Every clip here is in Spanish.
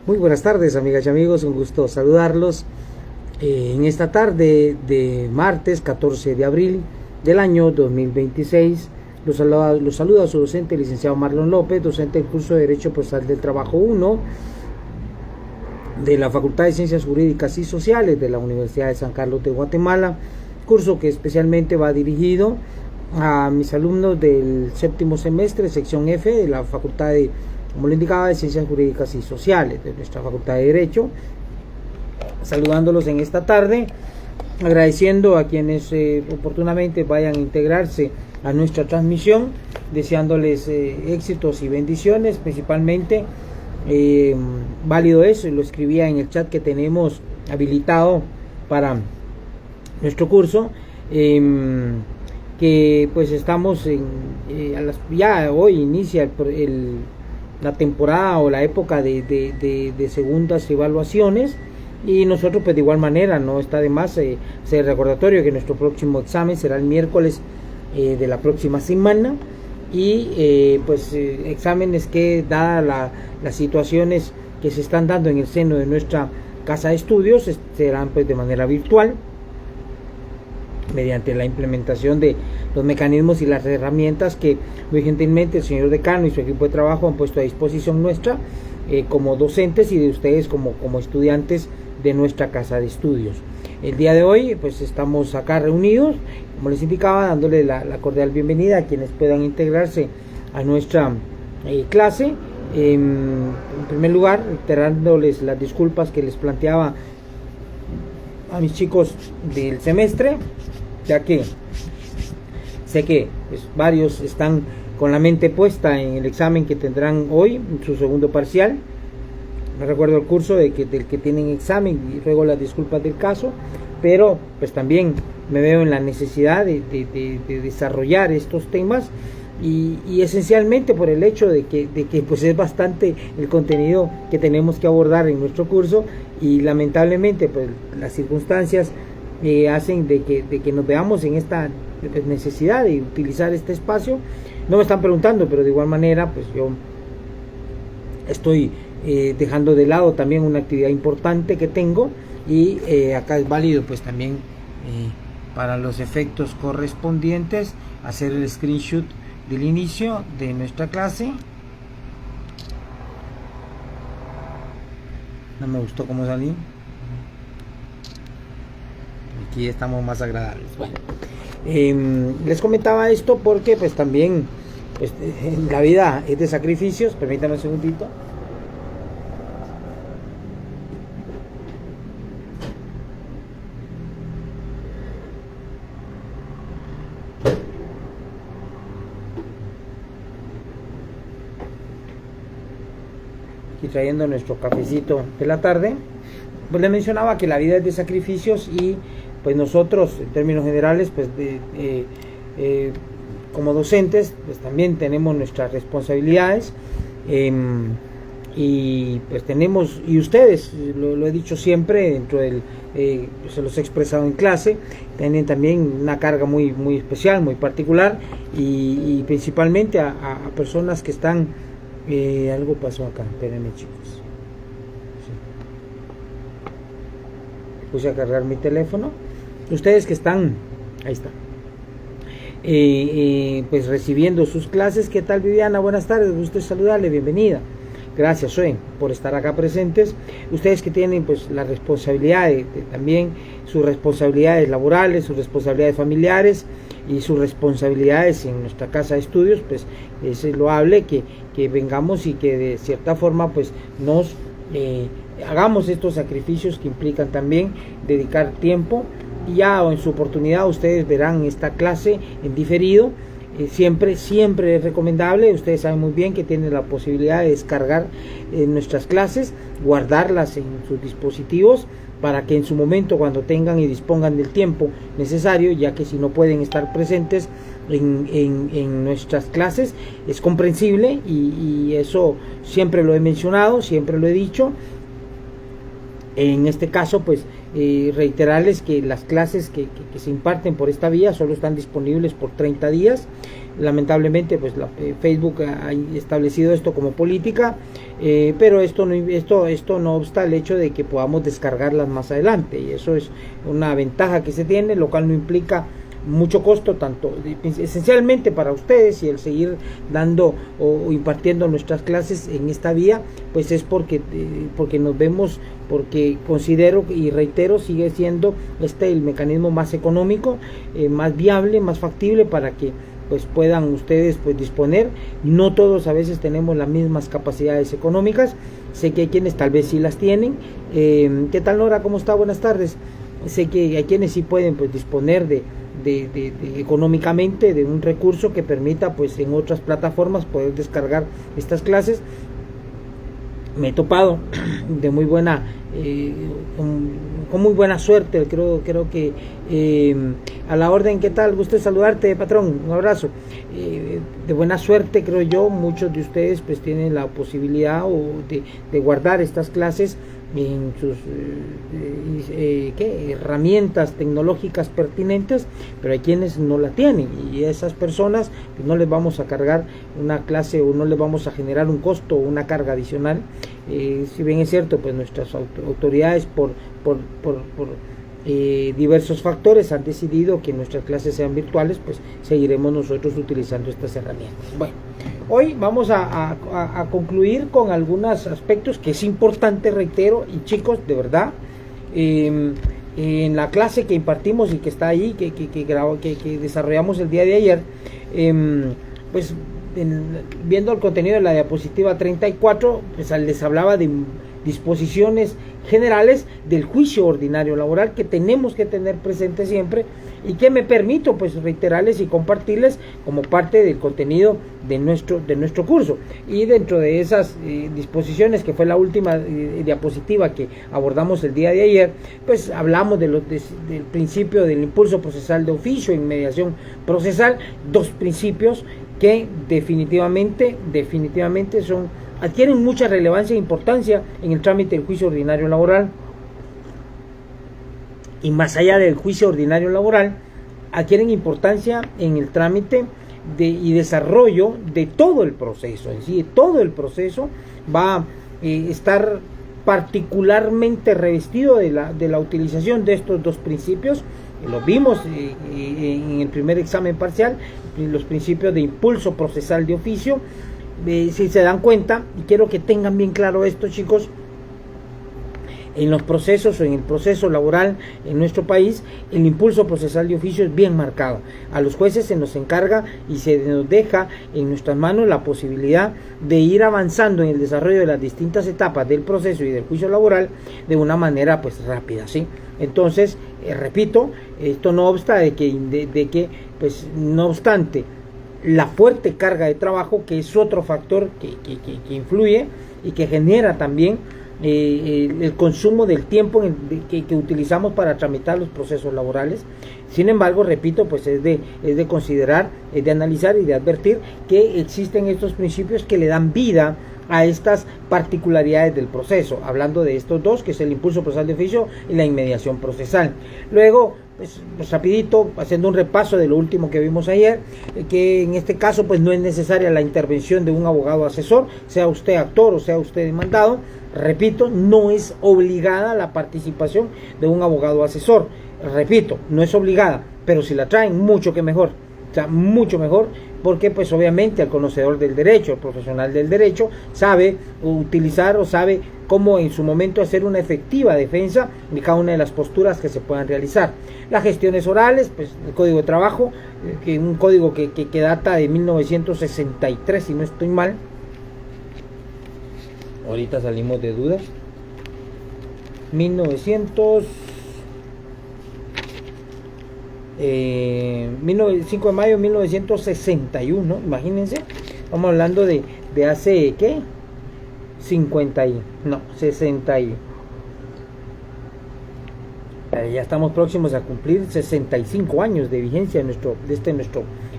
Muy buenas tardes, amigas y amigos, un gusto saludarlos en esta tarde de martes 14 de abril del año 2026. Los saluda su docente, licenciado Marlon López, docente del curso de Derecho Procesal del Trabajo 1 de la Facultad de Ciencias Jurídicas y Sociales de la Universidad de San Carlos de Guatemala, curso que especialmente va dirigido a mis alumnos del séptimo semestre, sección F de la Facultad de, como lo indicaba, de Ciencias Jurídicas y Sociales de nuestra Facultad de Derecho. Saludándolos en esta tarde, agradeciendo a quienes oportunamente vayan a integrarse a nuestra transmisión, deseándoles éxitos y bendiciones, principalmente válido eso, lo escribía en el chat que tenemos habilitado para nuestro curso, que pues estamos ya hoy inicia la temporada o la época de segundas evaluaciones, y nosotros pues de igual manera no está de más hacer recordatorio que nuestro próximo examen será el miércoles de la próxima semana, y exámenes que, dadas las situaciones que se están dando en el seno de nuestra casa de estudios, serán pues de manera virtual, mediante la implementación de los mecanismos y las herramientas que muy gentilmente el señor decano y su equipo de trabajo han puesto a disposición nuestra como docentes y de ustedes como estudiantes de nuestra casa de estudios. El día de hoy pues estamos acá reunidos, como les indicaba, dándole la cordial bienvenida a quienes puedan integrarse a nuestra clase. En primer lugar, reiterándoles las disculpas que les planteaba a mis chicos del semestre, ya que sé que pues, varios están con la mente puesta en el examen que tendrán hoy, en su segundo parcial. Me recuerdo el curso del que tienen examen y ruego las disculpas del caso, pero pues también me veo en la necesidad de desarrollar estos temas y esencialmente por el hecho de que pues es bastante el contenido que tenemos que abordar en nuestro curso, y lamentablemente pues las circunstancias hacen de que nos veamos en esta necesidad de utilizar este espacio. No me están preguntando, pero de igual manera pues yo estoy dejando de lado también una actividad importante que tengo, y acá es válido pues también para los efectos correspondientes hacer el screenshot del inicio de nuestra clase. No me gustó cómo salí. Aquí estamos más agradables. Bueno, les comentaba esto porque pues también pues, la vida es de sacrificios. Permítanme un segundito. Aquí trayendo nuestro cafecito de la tarde. Pues le mencionaba que la vida es de sacrificios, y pues nosotros en términos generales pues como docentes pues también tenemos nuestras responsabilidades, y pues tenemos, y ustedes lo he dicho siempre dentro del se los he expresado en clase, tienen también una carga muy especial, muy particular, y principalmente a personas que están algo pasó acá, espérenme chicos. Puse a cargar mi teléfono. Ustedes que están, ahí está, pues recibiendo sus clases. ¿Qué tal, Viviana? Buenas tardes, gusto saludarle, bienvenida. Gracias, Zoe, por estar acá presentes. Ustedes que tienen pues la responsabilidad también sus responsabilidades laborales, sus responsabilidades familiares y sus responsabilidades en nuestra casa de estudios, pues es loable que vengamos y que de cierta forma pues nos hagamos estos sacrificios que implican también dedicar tiempo, y ya en su oportunidad ustedes verán esta clase en diferido. Siempre es recomendable, ustedes saben muy bien que tienen la posibilidad de descargar nuestras clases, guardarlas en sus dispositivos para que en su momento, cuando tengan y dispongan del tiempo necesario, ya que si no pueden estar presentes en nuestras clases, es comprensible, y eso siempre lo he mencionado, siempre lo he dicho. En este caso pues reiterarles que las clases que se imparten por esta vía solo están disponibles por 30 días. Lamentablemente pues Facebook ha establecido esto como política, pero esto no obsta el hecho de que podamos descargarlas más adelante, y eso es una ventaja que se tiene, lo cual no implica mucho costo, tanto esencialmente para ustedes, y el seguir dando o impartiendo nuestras clases en esta vía pues es porque nos vemos, porque considero y reitero, sigue siendo el mecanismo más económico, más viable, más factible para que pues puedan ustedes pues disponer. No todos a veces tenemos las mismas capacidades económicas, sé que hay quienes tal vez sí las tienen. ¿Qué tal, Nora? ¿Cómo está? Buenas tardes. Sé que hay quienes sí pueden pues disponer de económicamente de un recurso que permita pues en otras plataformas poder descargar estas clases. Me he topado de muy buena con muy buena suerte, creo que a la orden. ¿Qué tal? Gusto de saludarte, patrón, un abrazo. De buena suerte, creo yo, muchos de ustedes pues tienen la posibilidad de guardar estas clases en sus herramientas tecnológicas pertinentes, pero hay quienes no la tienen, y a esas personas pues no les vamos a cargar una clase o no les vamos a generar un costo o una carga adicional. Si bien es cierto, pues nuestras autoridades por diversos factores han decidido que nuestras clases sean virtuales, pues seguiremos nosotros utilizando estas herramientas. Bueno, hoy vamos a concluir con algunos aspectos que es importante, reitero, y chicos, de verdad, en la clase que impartimos y que está ahí, que desarrollamos el día de ayer, pues viendo el contenido de la diapositiva 34, pues les hablaba de disposiciones generales del juicio ordinario laboral que tenemos que tener presente siempre, y que me permito pues reiterarles y compartirles como parte del contenido de nuestro curso. Y dentro de esas disposiciones, que fue la última diapositiva que abordamos el día de ayer, pues hablamos del principio del impulso procesal de oficio y mediación procesal, dos principios que definitivamente adquieren mucha relevancia e importancia en el trámite del juicio ordinario laboral. Y más allá del juicio ordinario laboral, adquieren importancia en el trámite y desarrollo de todo el proceso. En sí, todo el proceso va a estar particularmente revestido de la utilización de estos dos principios. Lo vimos en el primer examen parcial, los principios de impulso procesal de oficio. Si se dan cuenta, y quiero que tengan bien claro esto, chicos, en los procesos o en el proceso laboral en nuestro país, el impulso procesal de oficio es bien marcado. A los jueces se nos encarga y se nos deja en nuestras manos la posibilidad de ir avanzando en el desarrollo de las distintas etapas del proceso y del juicio laboral de una manera pues rápida, ¿sí? Entonces, repito, esto no obsta de que pues no obstante la fuerte carga de trabajo, que es otro factor que influye y que genera también el consumo del tiempo que utilizamos para tramitar los procesos laborales. Sin embargo, repito, pues es de considerar, es de analizar y de advertir que existen estos principios que le dan vida a estas particularidades del proceso, hablando de estos dos, que es el impulso procesal de oficio y la inmediación procesal. Luego, pues rapidito, haciendo un repaso de lo último que vimos ayer, que en este caso pues no es necesaria la intervención de un abogado asesor, sea usted actor o sea usted demandado. Repito, no es obligada la participación de un abogado asesor. Repito, no es obligada, pero si la traen, mucho que mejor. O sea, mucho mejor, porque pues obviamente el conocedor del derecho, el profesional del derecho, sabe utilizar o sabe cómo en su momento hacer una efectiva defensa de cada una de las posturas que se puedan realizar. Las gestiones orales, pues el Código de Trabajo, que un código que data de 1963, si no estoy mal. Ahorita salimos de dudas. 5 de mayo de 1961, imagínense, estamos hablando de hace, ¿qué? 60 y... ya estamos próximos a cumplir 65 años de vigencia de nuestro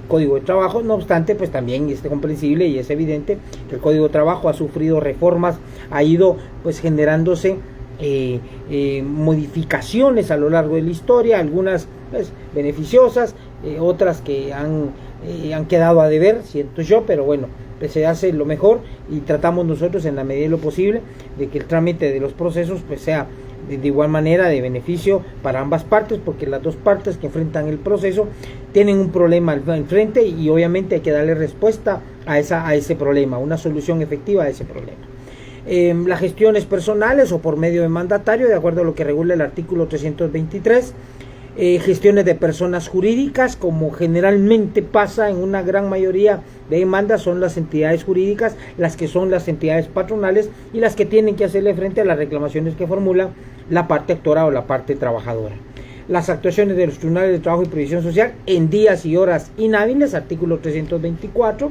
Código de Trabajo. No obstante, pues también es comprensible y es evidente que el Código de Trabajo ha sufrido reformas, ha ido pues generándose modificaciones a lo largo de la historia, algunas pues, beneficiosas, otras que han quedado a deber, siento yo, pero bueno, pues se hace lo mejor y tratamos nosotros en la medida de lo posible de que el trámite de los procesos pues sea de igual manera de beneficio para ambas partes, porque las dos partes que enfrentan el proceso tienen un problema enfrente y obviamente hay que darle respuesta a ese problema, una solución efectiva a ese problema. Las gestiones personales o por medio de mandatario, de acuerdo a lo que regula el artículo 323, gestiones de personas jurídicas, como generalmente pasa en una gran mayoría de demandas, son las entidades jurídicas las que son las entidades patronales y las que tienen que hacerle frente a las reclamaciones que formula la parte actora o la parte trabajadora. Las actuaciones de los tribunales de trabajo y previsión social en días y horas inhábiles, artículo 324,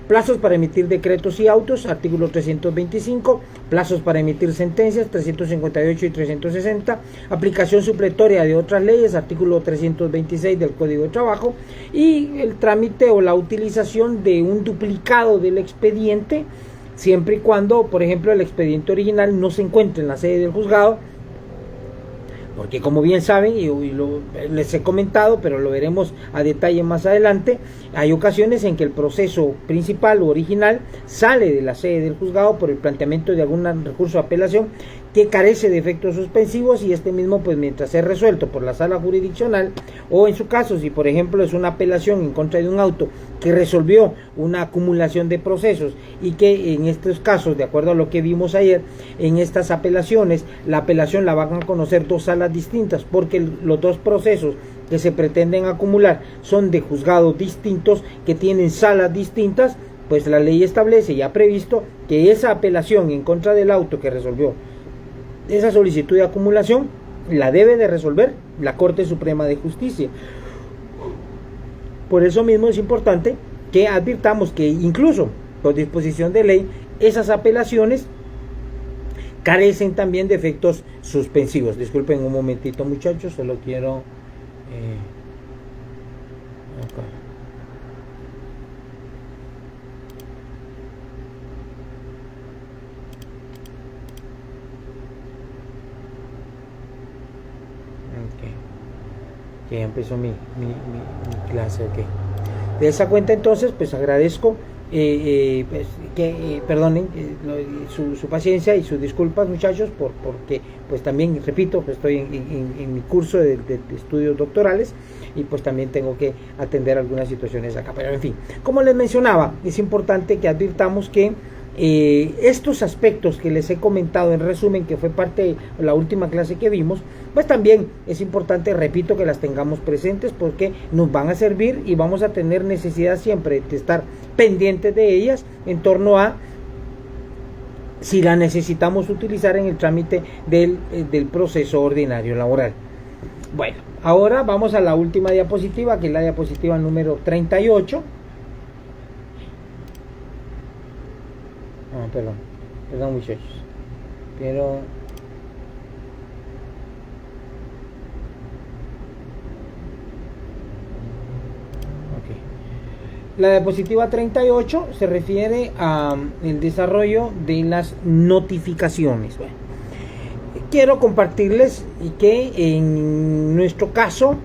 plazos para emitir decretos y autos, artículo 325, plazos para emitir sentencias, 358 y 360, aplicación supletoria de otras leyes, artículo 326 del Código de Trabajo, y el trámite o la utilización de un duplicado del expediente, siempre y cuando, por ejemplo, el expediente original no se encuentre en la sede del juzgado, porque como bien saben, y les he comentado, pero lo veremos a detalle más adelante, hay ocasiones en que el proceso principal o original sale de la sede del juzgado por el planteamiento de algún recurso de apelación que carece de efectos suspensivos y este mismo pues mientras es resuelto por la sala jurisdiccional o en su caso si por ejemplo es una apelación en contra de un auto que resolvió una acumulación de procesos y que en estos casos de acuerdo a lo que vimos ayer en estas apelaciones la apelación la van a conocer dos salas distintas porque los dos procesos que se pretenden acumular son de juzgados distintos que tienen salas distintas, pues la ley establece y ha previsto que esa apelación en contra del auto que resolvió esa solicitud de acumulación la debe de resolver la Corte Suprema de Justicia. Por eso mismo es importante que advirtamos que incluso por disposición de ley esas apelaciones carecen también de efectos suspensivos. Disculpen un momentito muchachos, solo quiero acá. Que empezó mi clase, ok. De esa cuenta entonces pues agradezco pues, que perdonen su paciencia y sus disculpas muchachos porque pues también repito pues, estoy en mi curso de estudios doctorales y pues también tengo que atender algunas situaciones acá, pero en fin, como les mencionaba, es importante que advirtamos que estos aspectos que les he comentado en resumen, que fue parte de la última clase que vimos, pues también es importante, repito, que las tengamos presentes porque nos van a servir y vamos a tener necesidad siempre de estar pendientes de ellas en torno a si la necesitamos utilizar en el trámite del proceso ordinario laboral. Bueno, ahora vamos a la última diapositiva, que es la diapositiva número 38. Perdón muchachos, pero la diapositiva 38 se refiere a el desarrollo de las notificaciones. Bueno, quiero compartirles que en nuestro caso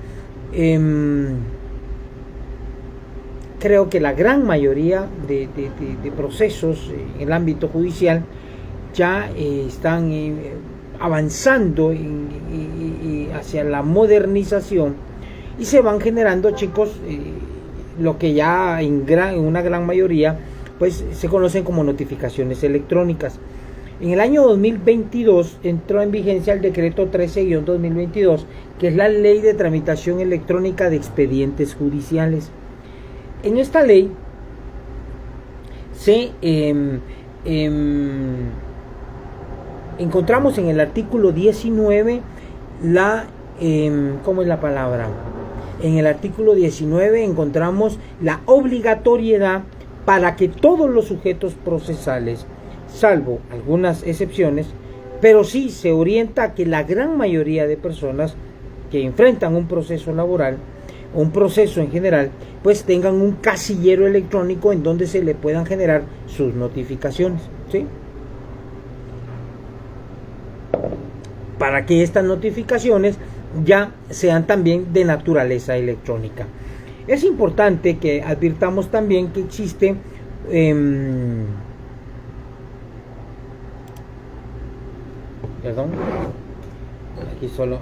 creo que la gran mayoría de procesos en el ámbito judicial ya están avanzando hacia la modernización y se van generando, chicos, lo que ya en una gran mayoría pues se conocen como notificaciones electrónicas. En el año 2022 entró en vigencia el decreto 13-2022, que es la ley de tramitación electrónica de expedientes judiciales. En esta ley se encontramos en el artículo 19 ¿cómo es la palabra? En el artículo 19 encontramos la obligatoriedad para que todos los sujetos procesales, salvo algunas excepciones, pero sí se orienta a que la gran mayoría de personas que enfrentan un proceso laboral, un proceso en general, pues tengan un casillero electrónico en donde se le puedan generar sus notificaciones, ¿sí? para que estas notificaciones ya sean también de naturaleza electrónica. Es importante que advirtamos también que existe aquí solo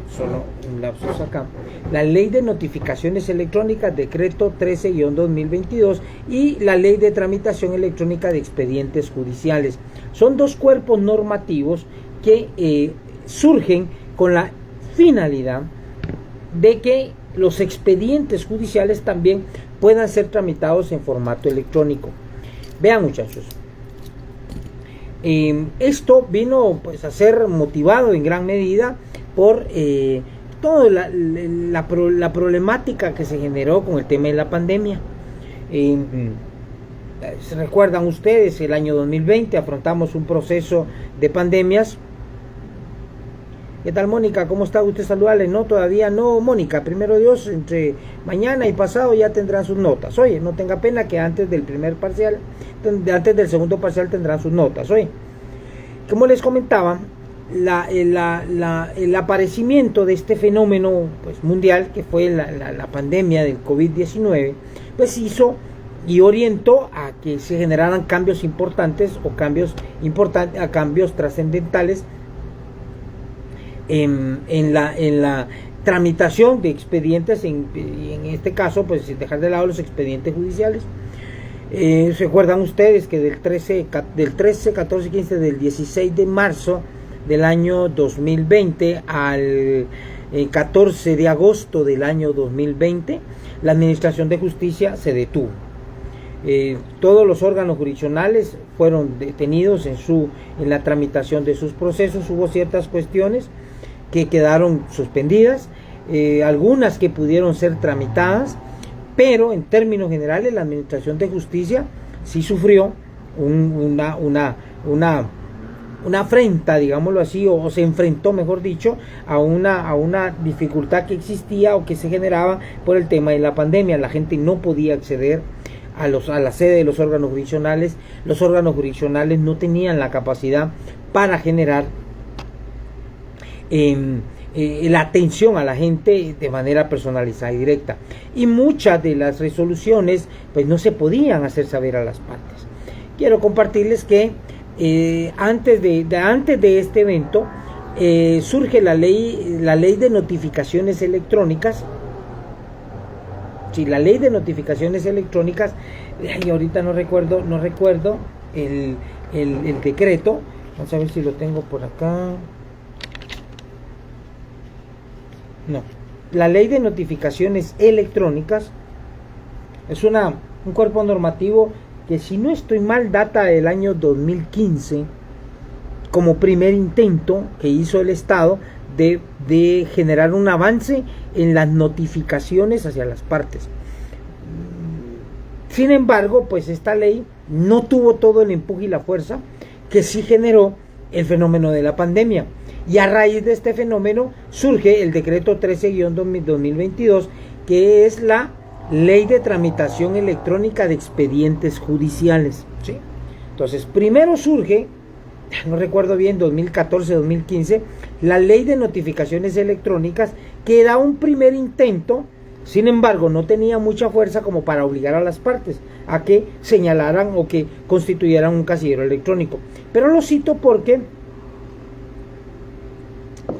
un lapsus acá, la ley de notificaciones electrónicas, decreto 13-2022, y la ley de tramitación electrónica de expedientes judiciales. Son dos cuerpos normativos que surgen con la finalidad de que los expedientes judiciales también puedan ser tramitados en formato electrónico. Vean, muchachos, esto vino pues a ser motivado en gran medida por toda la problemática que se generó con el tema de la pandemia. ¿Se recuerdan ustedes? El año 2020 afrontamos un proceso de pandemias. ¿Qué tal, Mónica? ¿Cómo está usted? Saludarle. No, todavía no, Mónica. Primero Dios, entre mañana y pasado ya tendrán sus notas. Oye, no tenga pena que antes del antes del segundo parcial tendrán sus notas. Oye, como les comentaba, el aparecimiento de este fenómeno pues, mundial, que fue la pandemia del COVID-19, pues hizo y orientó a que se generaran cambios importantes o cambios trascendentales en la tramitación de expedientes, en este caso, pues sin dejar de lado los expedientes judiciales. Recuerdan ustedes que del 13, 14, 15, del 16 de marzo del año 2020 al 14 de agosto del año 2020, la Administración de Justicia se detuvo. Todos los órganos jurisdiccionales fueron detenidos en la tramitación de sus procesos. Hubo ciertas cuestiones que quedaron suspendidas, algunas que pudieron ser tramitadas, pero en términos generales la Administración de Justicia sí sufrió una afrenta, digámoslo así, o se enfrentó, mejor dicho, a una dificultad que existía o que se generaba por el tema de la pandemia. La gente no podía acceder a la sede de los órganos jurisdiccionales. Los órganos jurisdiccionales no tenían la capacidad para generar la atención a la gente de manera personalizada y directa, y muchas de las resoluciones pues no se podían hacer saber a las partes. Quiero compartirles que antes de este evento surge la ley de notificaciones electrónicas. Sí, la ley de notificaciones electrónicas, y ahorita no recuerdo el decreto. Vamos a ver si lo tengo por acá. No, la ley de notificaciones electrónicas es un cuerpo normativo que, si no estoy mal, data del año 2015, como primer intento que hizo el Estado de generar un avance en las notificaciones hacia las partes. Sin embargo, pues esta ley no tuvo todo el empuje y la fuerza que sí generó el fenómeno de la pandemia. Y a raíz de este fenómeno surge el decreto 13-2022, que es la ley de tramitación electrónica de expedientes judiciales, ¿sí? Entonces, primero surge, no recuerdo bien, 2014-2015, la ley de notificaciones electrónicas, que da un primer intento. Sin embargo, no tenía mucha fuerza como para obligar a las partes a que señalaran o que constituyeran un casillero electrónico. Pero lo cito porque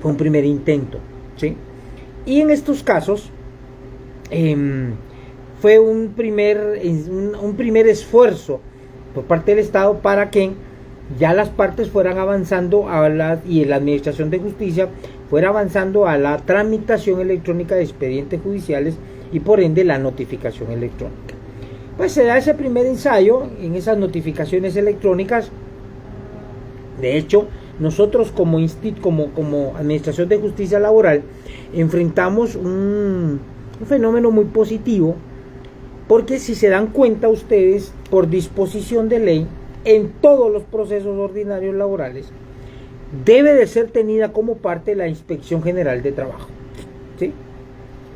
fue un primer intento, ¿sí? Y en estos casos fue un primer esfuerzo por parte del Estado para que ya las partes fueran avanzando y la Administración de Justicia fuera avanzando a la tramitación electrónica de expedientes judiciales y por ende la notificación electrónica. Pues se da ese primer ensayo en esas notificaciones electrónicas. De hecho, nosotros como Administración de Justicia Laboral enfrentamos un fenómeno muy positivo, porque si se dan cuenta ustedes, por disposición de ley, en todos los procesos ordinarios laborales debe de ser tenida como parte de la Inspección General de Trabajo, ¿sí?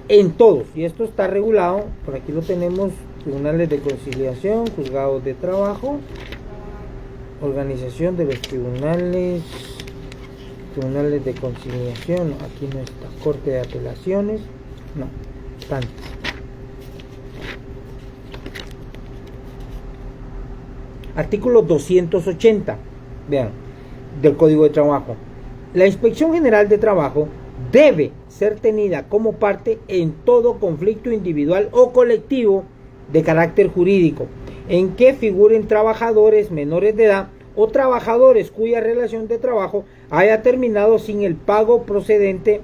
En todos, y esto está regulado, por aquí lo tenemos: tribunales de conciliación, juzgados de trabajo, organización de los tribunales tribunales de conciliación, aquí no está, corte de apelaciones, no, están. Artículo 280, vean, del Código de Trabajo. La Inspección General de Trabajo debe ser tenida como parte en todo conflicto individual o colectivo de carácter jurídico, en que figuren trabajadores menores de edad o trabajadores cuya relación de trabajo haya terminado sin el pago procedente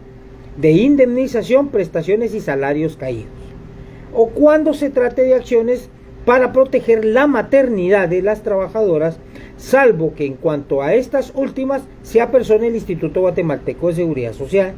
de indemnización, prestaciones y salarios caídos, o cuando se trate de acciones para proteger la maternidad de las trabajadoras, salvo que en cuanto a estas últimas se apersone el Instituto Guatemalteco de Seguridad Social.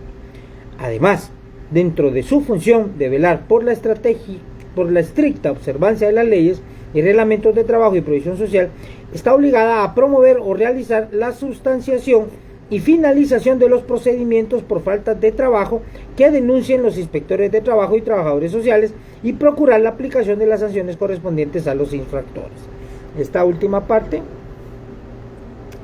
Además, dentro de su función de velar por la estricta observancia de las leyes y reglamentos de trabajo y previsión social, está obligada a promover o realizar la sustanciación y finalización de los procedimientos por falta de trabajo que denuncien los inspectores de trabajo y trabajadores sociales y procurar la aplicación de las sanciones correspondientes a los infractores. Esta última parte,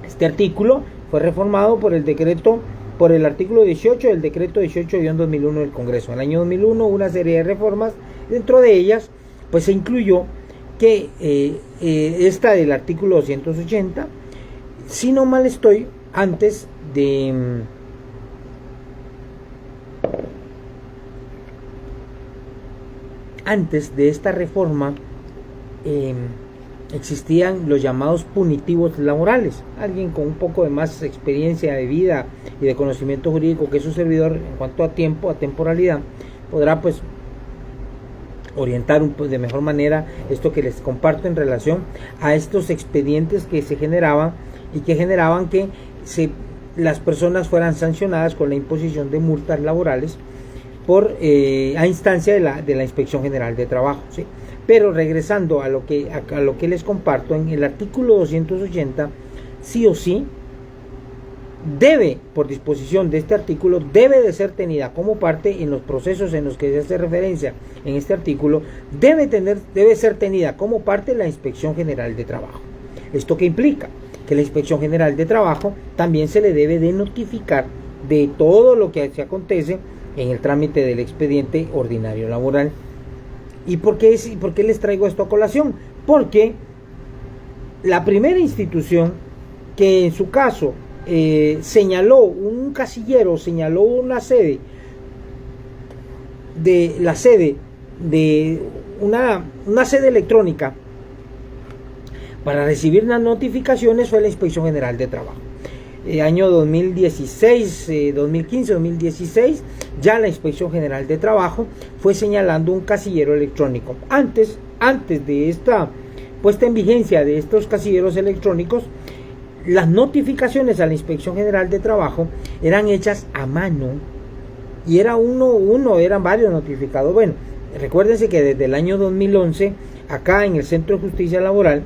este artículo fue reformado por el artículo 18 del decreto 18-2001 del Congreso. En el año 2001 una serie de reformas, dentro de ellas pues se incluyó que esta del artículo 280, si no mal estoy, antes de esta reforma existían los llamados punitivos laborales. Alguien con un poco de más experiencia de vida y de conocimiento jurídico que su servidor en cuanto a tiempo, a temporalidad, podrá pues orientar de mejor manera esto que les comparto en relación a estos expedientes que se generaban y que generaban que las personas fueran sancionadas con la imposición de multas laborales a instancia de la Inspección General de Trabajo, ¿sí? Pero regresando a lo que les comparto, en el artículo 280, sí o sí, por disposición de este artículo, debe de ser tenida como parte en los procesos en los que se hace referencia en este artículo, debe ser tenida como parte la Inspección General de Trabajo. ¿Esto qué implica? Que la Inspección General de Trabajo también se le debe de notificar de todo lo que se acontece en el trámite del expediente ordinario laboral. ¿Y por qué les traigo esto a colación? Porque la primera institución que en su caso señaló un casillero, señaló una sede de una sede electrónica para recibir las notificaciones fue la Inspección General de Trabajo. Año 2016, 2015, 2016, ya la Inspección General de Trabajo fue señalando un casillero electrónico. Antes de esta puesta en vigencia de estos casilleros electrónicos, las notificaciones a la Inspección General de Trabajo eran hechas a mano y eran varios notificados. Bueno, recuérdense que desde el año 2011, acá en el Centro de Justicia Laboral,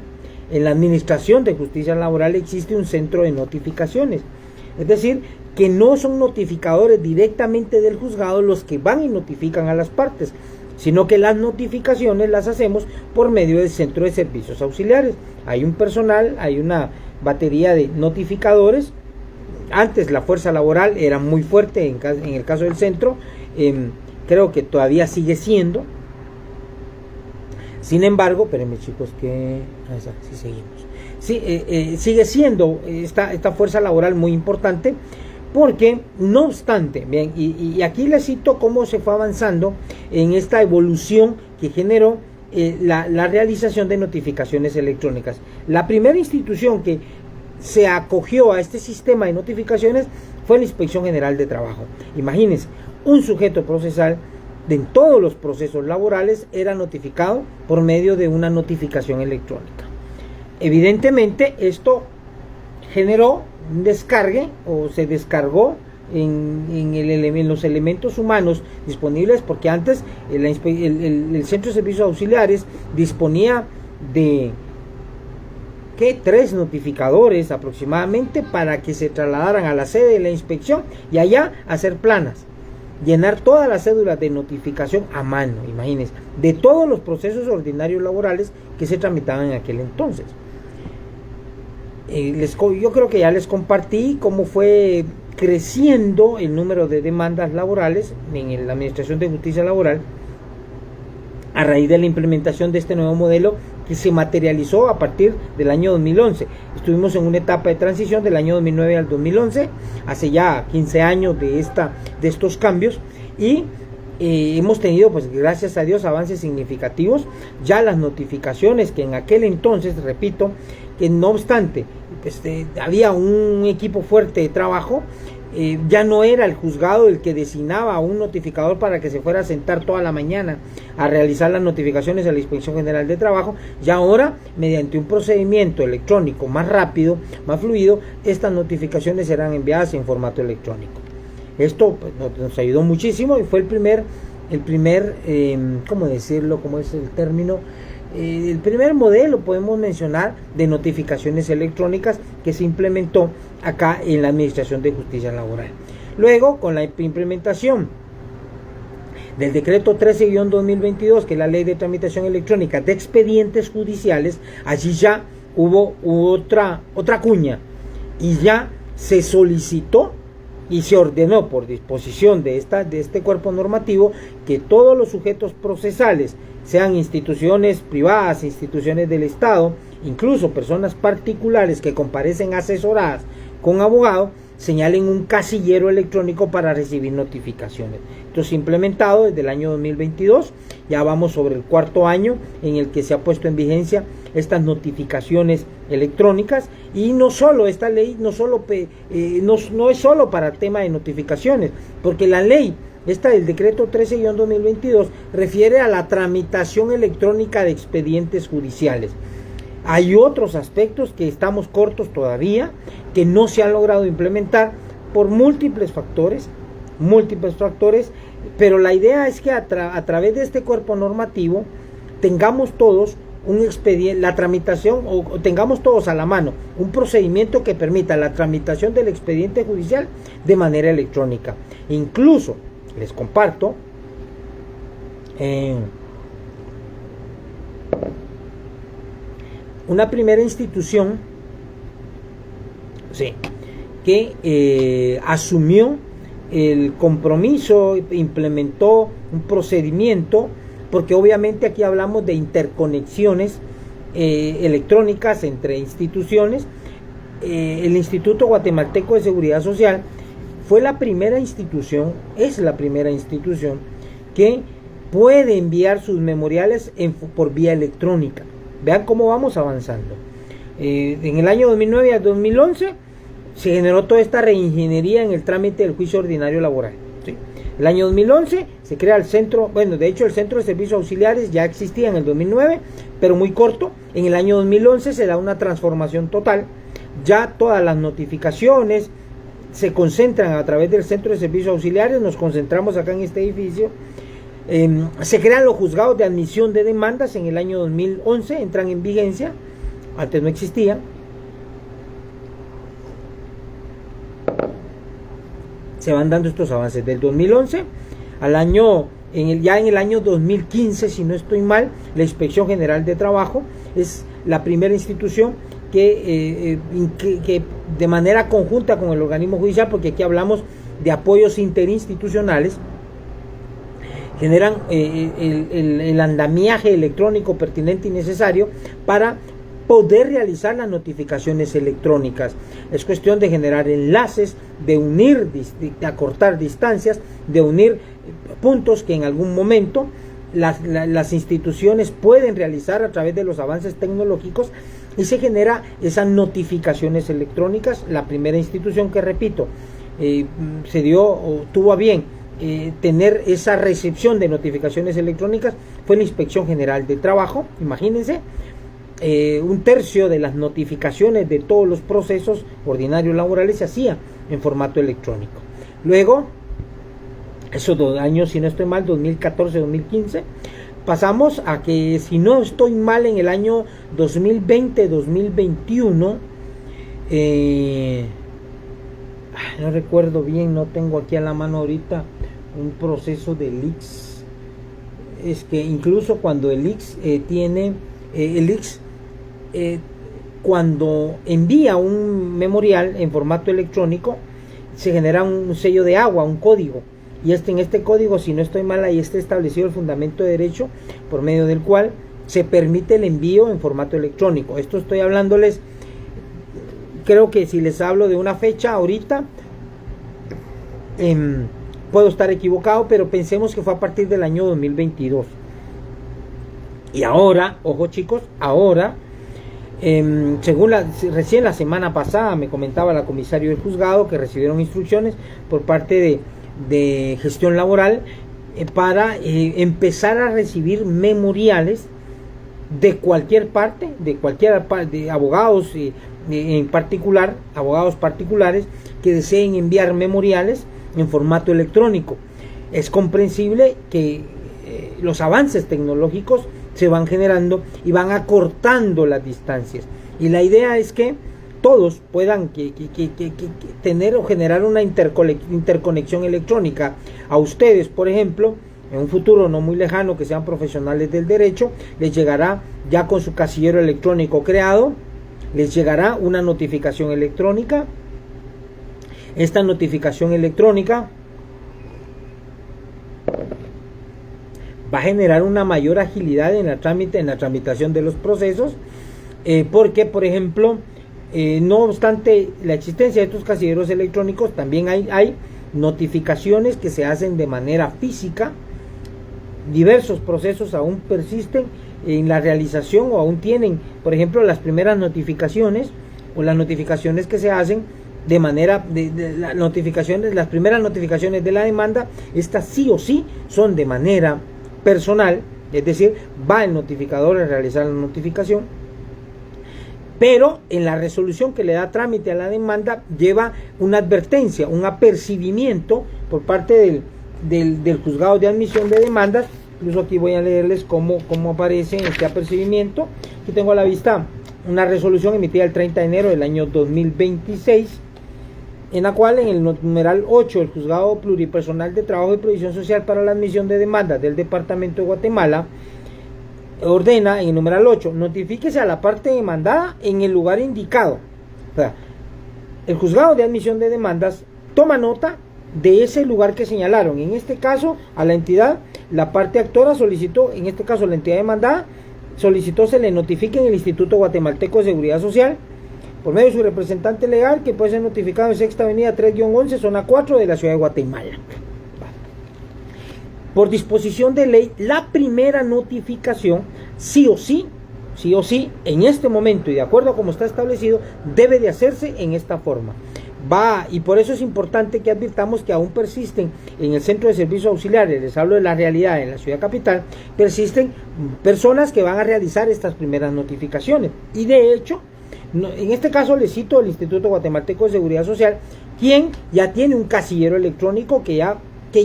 en la Administración de Justicia Laboral existe un centro de notificaciones, es decir, que no son notificadores directamente del juzgado los que van y notifican a las partes, sino que las notificaciones las hacemos por medio del Centro de Servicios Auxiliares. Hay un personal, hay una batería de notificadores. Antes la fuerza laboral era muy fuerte en el caso del centro, creo que todavía sigue siendo. Sin embargo, espérenme chicos que sí seguimos. Sigue siendo esta fuerza laboral muy importante, porque no obstante, bien, y aquí les cito cómo se fue avanzando en esta evolución que generó la realización de notificaciones electrónicas. La primera institución que se acogió a este sistema de notificaciones fue la Inspección General de Trabajo. Imagínense, un sujeto procesal en todos los procesos laborales era notificado por medio de una notificación electrónica. Evidentemente esto generó un descargue o se descargó en los elementos humanos disponibles, porque antes el Centro de Servicios Auxiliares disponía de 3 notificadores aproximadamente para que se trasladaran a la sede de la inspección y allá hacer planas, llenar todas las cédulas de notificación a mano, imagínense, de todos los procesos ordinarios laborales que se tramitaban en aquel entonces. Yo creo que ya les compartí cómo fue creciendo el número de demandas laborales en la Administración de Justicia Laboral a raíz de la implementación de este nuevo modelo que se materializó a partir del año 2011. Estuvimos en una etapa de transición del año 2009 al 2011, hace ya 15 años de estos cambios, y hemos tenido, pues gracias a Dios, avances significativos. Ya las notificaciones que en aquel entonces, repito, que no obstante había un equipo fuerte de trabajo, ya no era el juzgado el que designaba a un notificador para que se fuera a sentar toda la mañana a realizar las notificaciones a la Inspección General de Trabajo. Ya ahora, mediante un procedimiento electrónico más rápido, más fluido, estas notificaciones serán enviadas en formato electrónico. Esto pues, nos ayudó muchísimo y fue el primer ¿cómo decirlo? ¿Cómo es el término? El primer modelo, podemos mencionar, de notificaciones electrónicas que se implementó acá en la Administración de Justicia Laboral. Luego, con la implementación del decreto 13-2022, que es la Ley de Tramitación Electrónica de Expedientes Judiciales, allí ya hubo otra cuña, y ya se solicitó y se ordenó por disposición de este cuerpo normativo que todos los sujetos procesales, sean instituciones privadas, instituciones del Estado, incluso personas particulares que comparecen asesoradas con abogado, señalen un casillero electrónico para recibir notificaciones. Esto se ha implementado desde el año 2022, ya vamos sobre el cuarto año en el que se ha puesto en vigencia estas notificaciones electrónicas. Y no solo esta ley, no es solo para tema de notificaciones, porque la ley esta del decreto 13-2022 refiere a la tramitación electrónica de expedientes judiciales. Hay otros aspectos que estamos cortos todavía, que no se han logrado implementar por múltiples factores, pero la idea es que a través de este cuerpo normativo tengamos todos un expediente, la tramitación, o tengamos todos a la mano un procedimiento que permita la tramitación del expediente judicial de manera electrónica. Incluso les comparto una primera institución que asumió el compromiso, implementó un procedimiento, porque obviamente aquí hablamos de interconexiones electrónicas entre instituciones. El Instituto Guatemalteco de Seguridad Social es la primera institución que puede enviar sus memoriales por vía electrónica. Vean cómo vamos avanzando. En el año 2009 al 2011 se generó toda esta reingeniería en el trámite del juicio ordinario laboral. ¿Sí? El año 2011 se crea el centro, de hecho el centro de servicios auxiliares ya existía en el 2009, pero muy corto. En el año 2011 se da una transformación total. Ya todas las notificaciones se concentran a través del centro de servicios auxiliares. Nos concentramos acá en este edificio. Se crean los juzgados de admisión de demandas en el año 2011, entran en vigencia, antes no existían. Se van dando estos avances del 2011 al año, ya en el año 2015, si no estoy mal, la Inspección General de Trabajo es la primera institución que de manera conjunta con el organismo judicial, porque aquí hablamos de apoyos interinstitucionales, generan el andamiaje electrónico pertinente y necesario para poder realizar las notificaciones electrónicas. Es cuestión de generar enlaces, de unir, de acortar distancias, de unir puntos que en algún momento las instituciones pueden realizar a través de los avances tecnológicos, y se genera esas notificaciones electrónicas. La primera institución que, repito, tuvo a bien tener esa recepción de notificaciones electrónicas fue la Inspección General de Trabajo. Imagínense, un tercio de las notificaciones de todos los procesos ordinarios laborales se hacía en formato electrónico. Luego, esos 2 años, si no estoy mal, 2014-2015, pasamos a que, si no estoy mal, en el año 2020-2021, no recuerdo bien, no tengo aquí a la mano ahorita un proceso de ICS. Es que incluso cuando el ICS cuando envía un memorial en formato electrónico, se genera un sello de agua, un código. Y en este código, si no estoy mal, ahí está establecido el fundamento de derecho por medio del cual se permite el envío en formato electrónico. Esto estoy hablándoles, creo que si les hablo de una fecha ahorita, puedo estar equivocado, pero pensemos que fue a partir del año 2022. Y ahora, ojo chicos, ahora, según recién la semana pasada me comentaba la comisario del juzgado que recibieron instrucciones por parte de gestión laboral para empezar a recibir memoriales de cualquier parte, de abogados en particular, abogados particulares que deseen enviar memoriales en formato electrónico. Es comprensible que los avances tecnológicos se van generando y van acortando las distancias, y la idea es que todos puedan tener o generar una interconexión electrónica. A ustedes, por ejemplo, en un futuro no muy lejano, que sean profesionales del derecho, les llegará ya con su casillero electrónico creado, les llegará una notificación electrónica. Esta notificación electrónica va a generar una mayor agilidad en la tramitación de los procesos, porque, por ejemplo, no obstante la existencia de estos casilleros electrónicos, también hay notificaciones que se hacen de manera física. Diversos procesos aún persisten en la realización o aún tienen, por ejemplo, las primeras notificaciones o las notificaciones que se hacen de manera las primeras notificaciones de la demanda. Estas sí o sí son de manera personal, es decir, va el notificador a realizar la notificación, pero en la resolución que le da trámite a la demanda lleva una advertencia, un apercibimiento por parte del juzgado de admisión de demandas. Incluso aquí voy a leerles cómo aparece este apercibimiento. Aquí tengo a la vista una resolución emitida el 30 de enero del año 2026, en la cual en el numeral 8 el Juzgado Pluripersonal de Trabajo y Previsión Social para la admisión de demandas del Departamento de Guatemala ordena en el numeral 8: notifíquese a la parte demandada en el lugar indicado. O sea, el Juzgado de Admisión de Demandas toma nota de ese lugar que señalaron. En este caso, a la entidad, la parte actora solicitó, en este caso la entidad demandada, solicitó se le notifique en el Instituto Guatemalteco de Seguridad Social, por medio de su representante legal, que puede ser notificado en Sexta Avenida 3-11, zona 4 de la ciudad de Guatemala. Por disposición de ley, la primera notificación, sí o sí, en este momento y de acuerdo a como está establecido, debe de hacerse en esta forma. Y por eso es importante que advirtamos que aún persisten en el centro de servicios auxiliares, les hablo de la realidad en la ciudad capital, persisten personas que van a realizar estas primeras notificaciones. Y de hecho, en este caso les cito el Instituto Guatemalteco de Seguridad Social, quien ya tiene un casillero electrónico que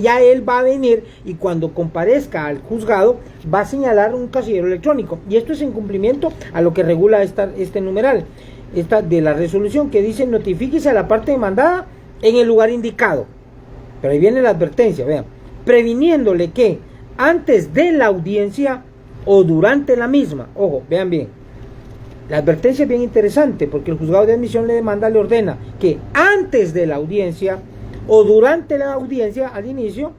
ya él va a venir, y cuando comparezca al juzgado va a señalar un casillero electrónico. Y esto es en cumplimiento a lo que regula este numeral de la resolución, que dice: notifíquese a la parte demandada en el lugar indicado. Pero ahí viene la advertencia, vean: previniéndole que antes de la audiencia o durante la misma. Ojo, vean bien, la advertencia es bien interesante, porque el juzgado de admisión le ordena que antes de la audiencia o durante la audiencia, al inicio,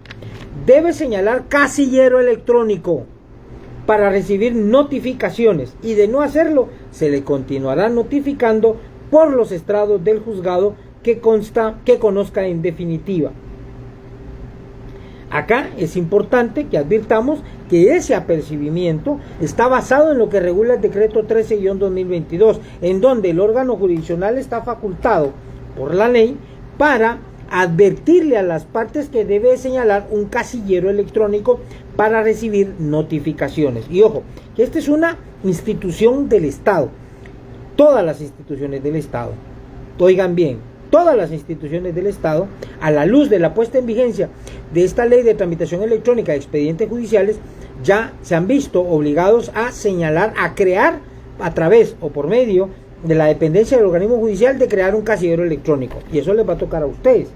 debe señalar casillero electrónico para recibir notificaciones, y de no hacerlo se le continuará notificando por los estrados del juzgado que conozca en definitiva. Acá es importante que advirtamos que ese apercibimiento está basado en lo que regula el decreto 13-2022, en donde el órgano jurisdiccional está facultado por la ley para advertirle a las partes que debe señalar un casillero electrónico para recibir notificaciones. Y ojo, que esta es una institución del Estado. Todas las instituciones del Estado, oigan bien, todas las instituciones del Estado, a la luz de la puesta en vigencia de esta ley de tramitación electrónica de expedientes judiciales, ya se han visto obligados a señalar, a crear a través o por medio de la dependencia del organismo judicial, de crear un casillero electrónico. Y eso les va a tocar a ustedes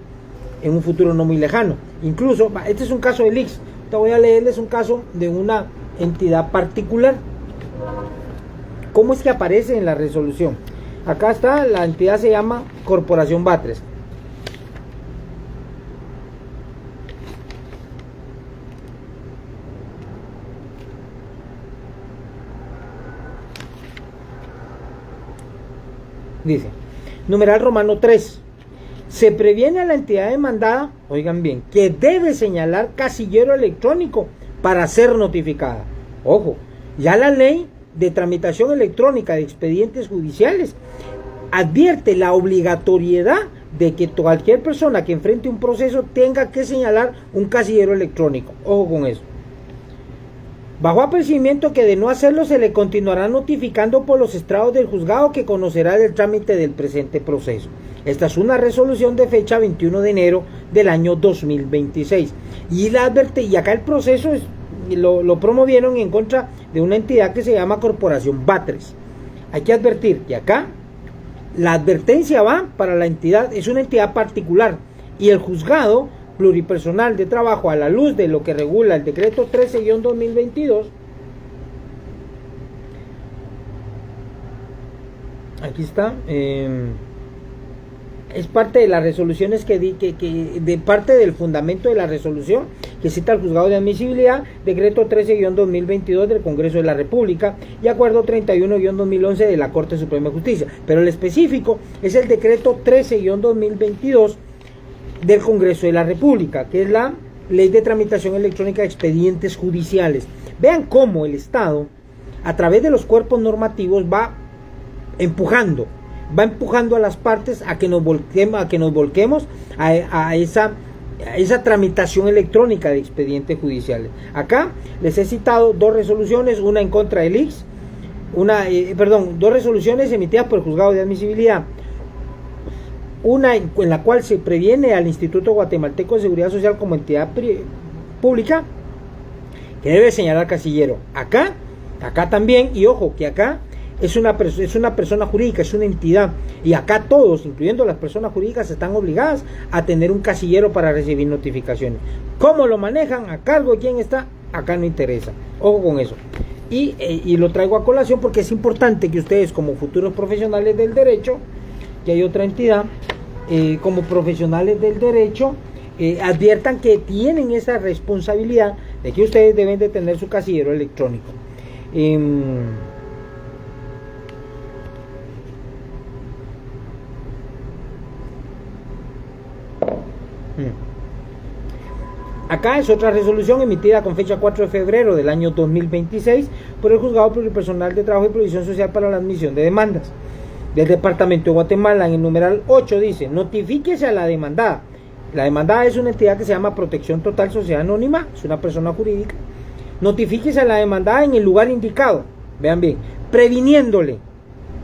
en un futuro no muy lejano. Incluso, este es un caso del IX. Te voy a leerles un caso de una entidad particular. ¿Cómo es que aparece en la resolución? Acá está, la entidad se llama Corporación Batres. Dice, numeral romano 3. Se previene a la entidad demandada, oigan bien, que debe señalar casillero electrónico para ser notificada. Ojo, ya la ley de tramitación electrónica de expedientes judiciales advierte la obligatoriedad de que cualquier persona que enfrente un proceso tenga que señalar un casillero electrónico. Ojo con eso. Bajo apercibimiento que de no hacerlo se le continuará notificando por los estrados del juzgado que conocerá del trámite del presente proceso. Esta es una resolución de fecha 21 de enero del año 2026. Y acá el proceso lo promovieron en contra de una entidad que se llama Corporación Batres. Hay que advertir que acá la advertencia va para la entidad, es una entidad particular, y el juzgado pluripersonal de trabajo, a la luz de lo que regula el decreto 13-2022, aquí está, es parte de las resoluciones de parte del fundamento de la resolución que cita el juzgado de admisibilidad, decreto 13-2022 del Congreso de la República y acuerdo 31-2011 de la Corte Suprema de Justicia, pero el específico es el decreto 13-2022 del Congreso de la República, que es la Ley de Tramitación Electrónica de Expedientes Judiciales. Vean cómo el Estado, a través de los cuerpos normativos, va empujando a las partes a que nos volquemos a esa tramitación electrónica de expedientes judiciales. Acá les he citado dos resoluciones, una en contra del IX, dos resoluciones emitidas por el juzgado de admisibilidad. Una en la cual se previene al Instituto Guatemalteco de Seguridad Social como entidad pública que debe señalar casillero. Acá también, y ojo, que acá es una persona jurídica, es una entidad, y acá todos, incluyendo las personas jurídicas, están obligadas a tener un casillero para recibir notificaciones. ¿Cómo lo manejan? ¿A cargo de quién está? Acá no interesa. Ojo con eso. Y lo traigo a colación porque es importante que ustedes, como futuros profesionales del derecho, que hay otra entidad, como profesionales del derecho, adviertan que tienen esa responsabilidad de que ustedes deben de tener su casillero electrónico. Acá es otra resolución emitida con fecha 4 de febrero del año 2026 por el Juzgado Pluripersonal de Trabajo y Previsión Social para la admisión de demandas del Departamento de Guatemala. En el numeral 8 dice: notifíquese a la demandada. La demandada es una entidad que se llama Protección Total Sociedad Anónima, es una persona jurídica. Notifíquese a la demandada en el lugar indicado, vean bien, previniéndole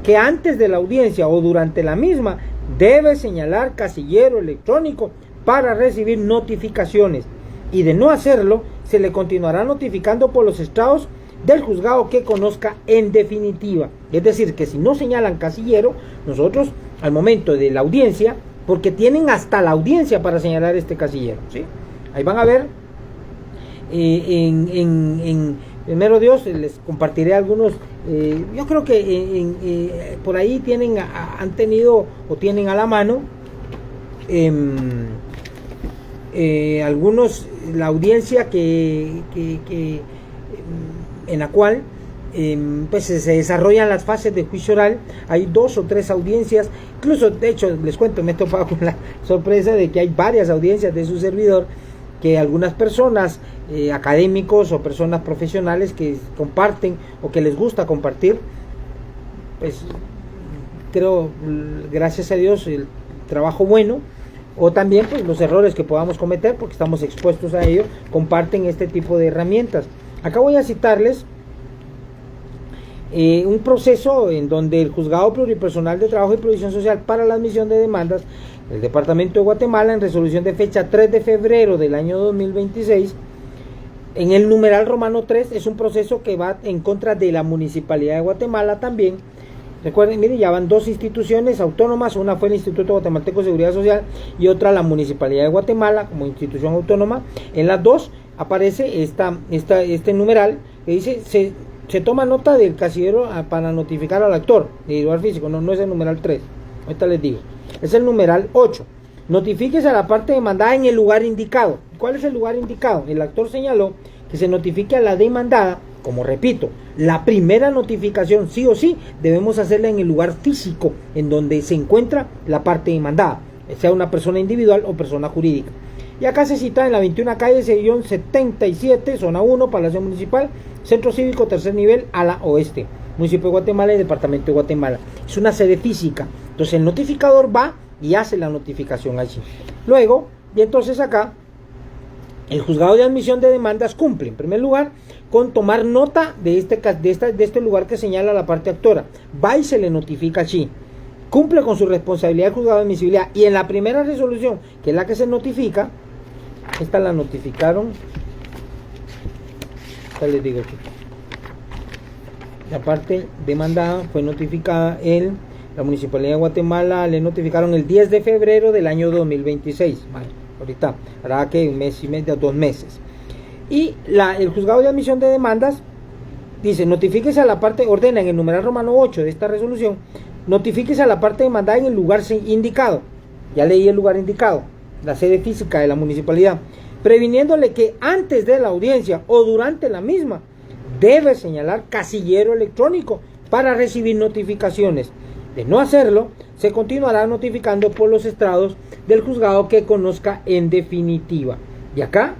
que antes de la audiencia o durante la misma debe señalar casillero electrónico para recibir notificaciones, y de no hacerlo se le continuará notificando por los estrados del juzgado que conozca en definitiva. Es decir, que si no señalan casillero, nosotros al momento de la audiencia, porque tienen hasta la audiencia para señalar este casillero, ¿sí? Ahí van a ver, primero Dios, les compartiré algunos, yo creo que por ahí han tenido o tienen a la mano algunos, la audiencia en la cual pues se desarrollan las fases de juicio oral. Hay 2 o 3 audiencias, incluso de hecho les cuento, me he topado con la sorpresa de que hay varias audiencias de su servidor, que algunas personas, académicos o personas profesionales que comparten o que les gusta compartir, pues creo, gracias a Dios, el trabajo bueno, o también pues los errores que podamos cometer, porque estamos expuestos a ello, comparten este tipo de herramientas. Acá voy a citarles un proceso en donde el Juzgado Pluripersonal de Trabajo y Previsión Social para la admisión de demandas del Departamento de Guatemala, en resolución de fecha 3 de febrero del año 2026, en el numeral romano 3, es un proceso que va en contra de la Municipalidad de Guatemala también. Recuerden, miren, ya van 2 instituciones autónomas, una fue el Instituto Guatemalteco de Seguridad Social y otra la Municipalidad de Guatemala como institución autónoma. En las 2 aparece este numeral que dice: se toma nota del casillero para notificar al actor de lugar físico. No es el numeral 3, ahorita les digo, es el numeral 8. Notifíquese a la parte demandada en el lugar indicado. ¿Cuál es el lugar indicado? El actor señaló que se notifique a la demandada como repito, la primera notificación sí o sí debemos hacerla en el lugar físico en donde se encuentra la parte demandada, sea una persona individual o persona jurídica. Y acá se cita en la 21 calle, sillón 77, zona 1, Palacio Municipal, Centro Cívico, tercer nivel, ala oeste, municipio de Guatemala y departamento de Guatemala. Es una sede física. Entonces el notificador va y hace la notificación allí. Luego, y entonces acá, el juzgado de admisión de demandas cumple, en primer lugar, con tomar nota de este lugar que señala la parte actora. Va y se le notifica allí. Cumple con su responsabilidad el juzgado de admisibilidad. Y en la primera resolución, que es la que se notifica, esta la notificaron, ya les digo aquí, la parte demandada fue notificada en la Municipalidad de Guatemala, le notificaron el 10 de febrero del año 2026. Vale, ahorita hará que un mes y medio, 2 meses. Y el juzgado de admisión de demandas dice: notifíquese a la parte, ordena en el numeral romano 8 de esta resolución, notifíquese a la parte demandada en el lugar indicado. Ya leí el lugar indicado, la sede física de la municipalidad, previniéndole que antes de la audiencia o durante la misma debe señalar casillero electrónico para recibir notificaciones. De no hacerlo, se continuará notificando por los estrados del juzgado que conozca en definitiva. Y acá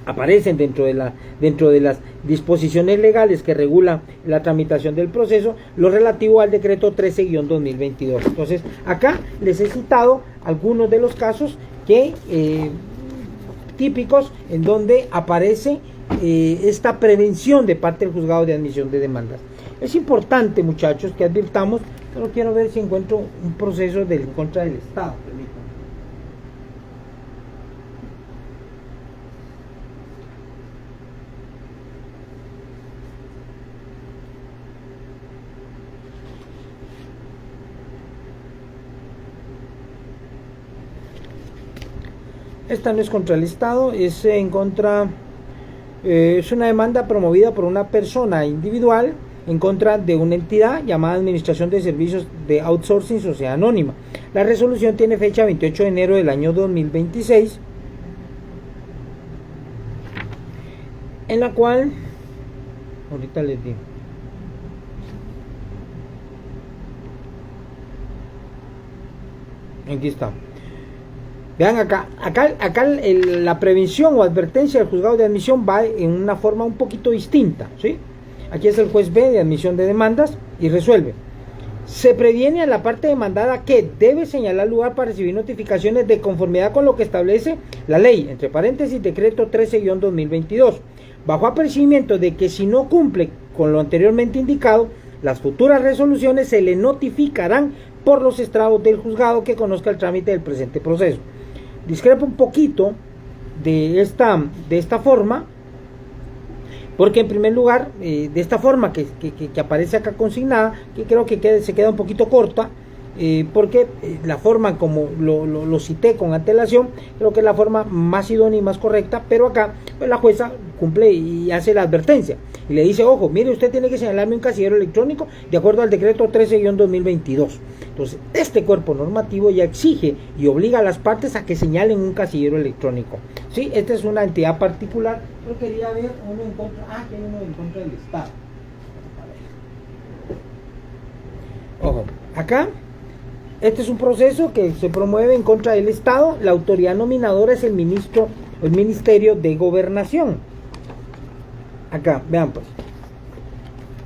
aparecen dentro de las disposiciones legales que regulan la tramitación del proceso lo relativo al decreto 13-2022. Entonces acá les he citado algunos de los casos que típicos en donde aparece esta prevención de parte del juzgado de admisión de demandas. Es importante, muchachos, que advirtamos, pero quiero ver si encuentro un proceso en contra del Estado. Esta no es contra el Estado, es en contra, es una demanda promovida por una persona individual en contra de una entidad llamada Administración de Servicios de Outsourcing Sociedad Anónima. La resolución tiene fecha 28 de enero del año 2026, en la cual, ahorita les digo, aquí está. Vean acá la prevención o advertencia del juzgado de admisión va en una forma un poquito distinta, ¿sí? Aquí es el juez B de admisión de demandas y resuelve. Se previene a la parte demandada que debe señalar lugar para recibir notificaciones de conformidad con lo que establece la ley, entre paréntesis, decreto 13-2022, bajo apercibimiento de que si no cumple con lo anteriormente indicado, las futuras resoluciones se le notificarán por los estrados del juzgado que conozca el trámite del presente proceso. Discrepo un poquito de esta forma, porque en primer lugar, de esta forma que aparece acá consignada, que creo que se queda un poquito corta, porque la forma como lo cité con antelación, creo que es la forma más idónea y más correcta, pero acá pues la jueza cumple y hace la advertencia, y le dice: ojo, mire, usted tiene que señalarme un casillero electrónico de acuerdo al decreto 13-2022. Entonces, este cuerpo normativo ya exige y obliga a las partes a que señalen un casillero electrónico. Sí, esta es una entidad particular, pero quería ver uno en contra, que hay uno en contra del Estado. Ojo, acá, este es un proceso que se promueve en contra del Estado. La autoridad nominadora es el Ministerio de Gobernación. Acá, vean pues.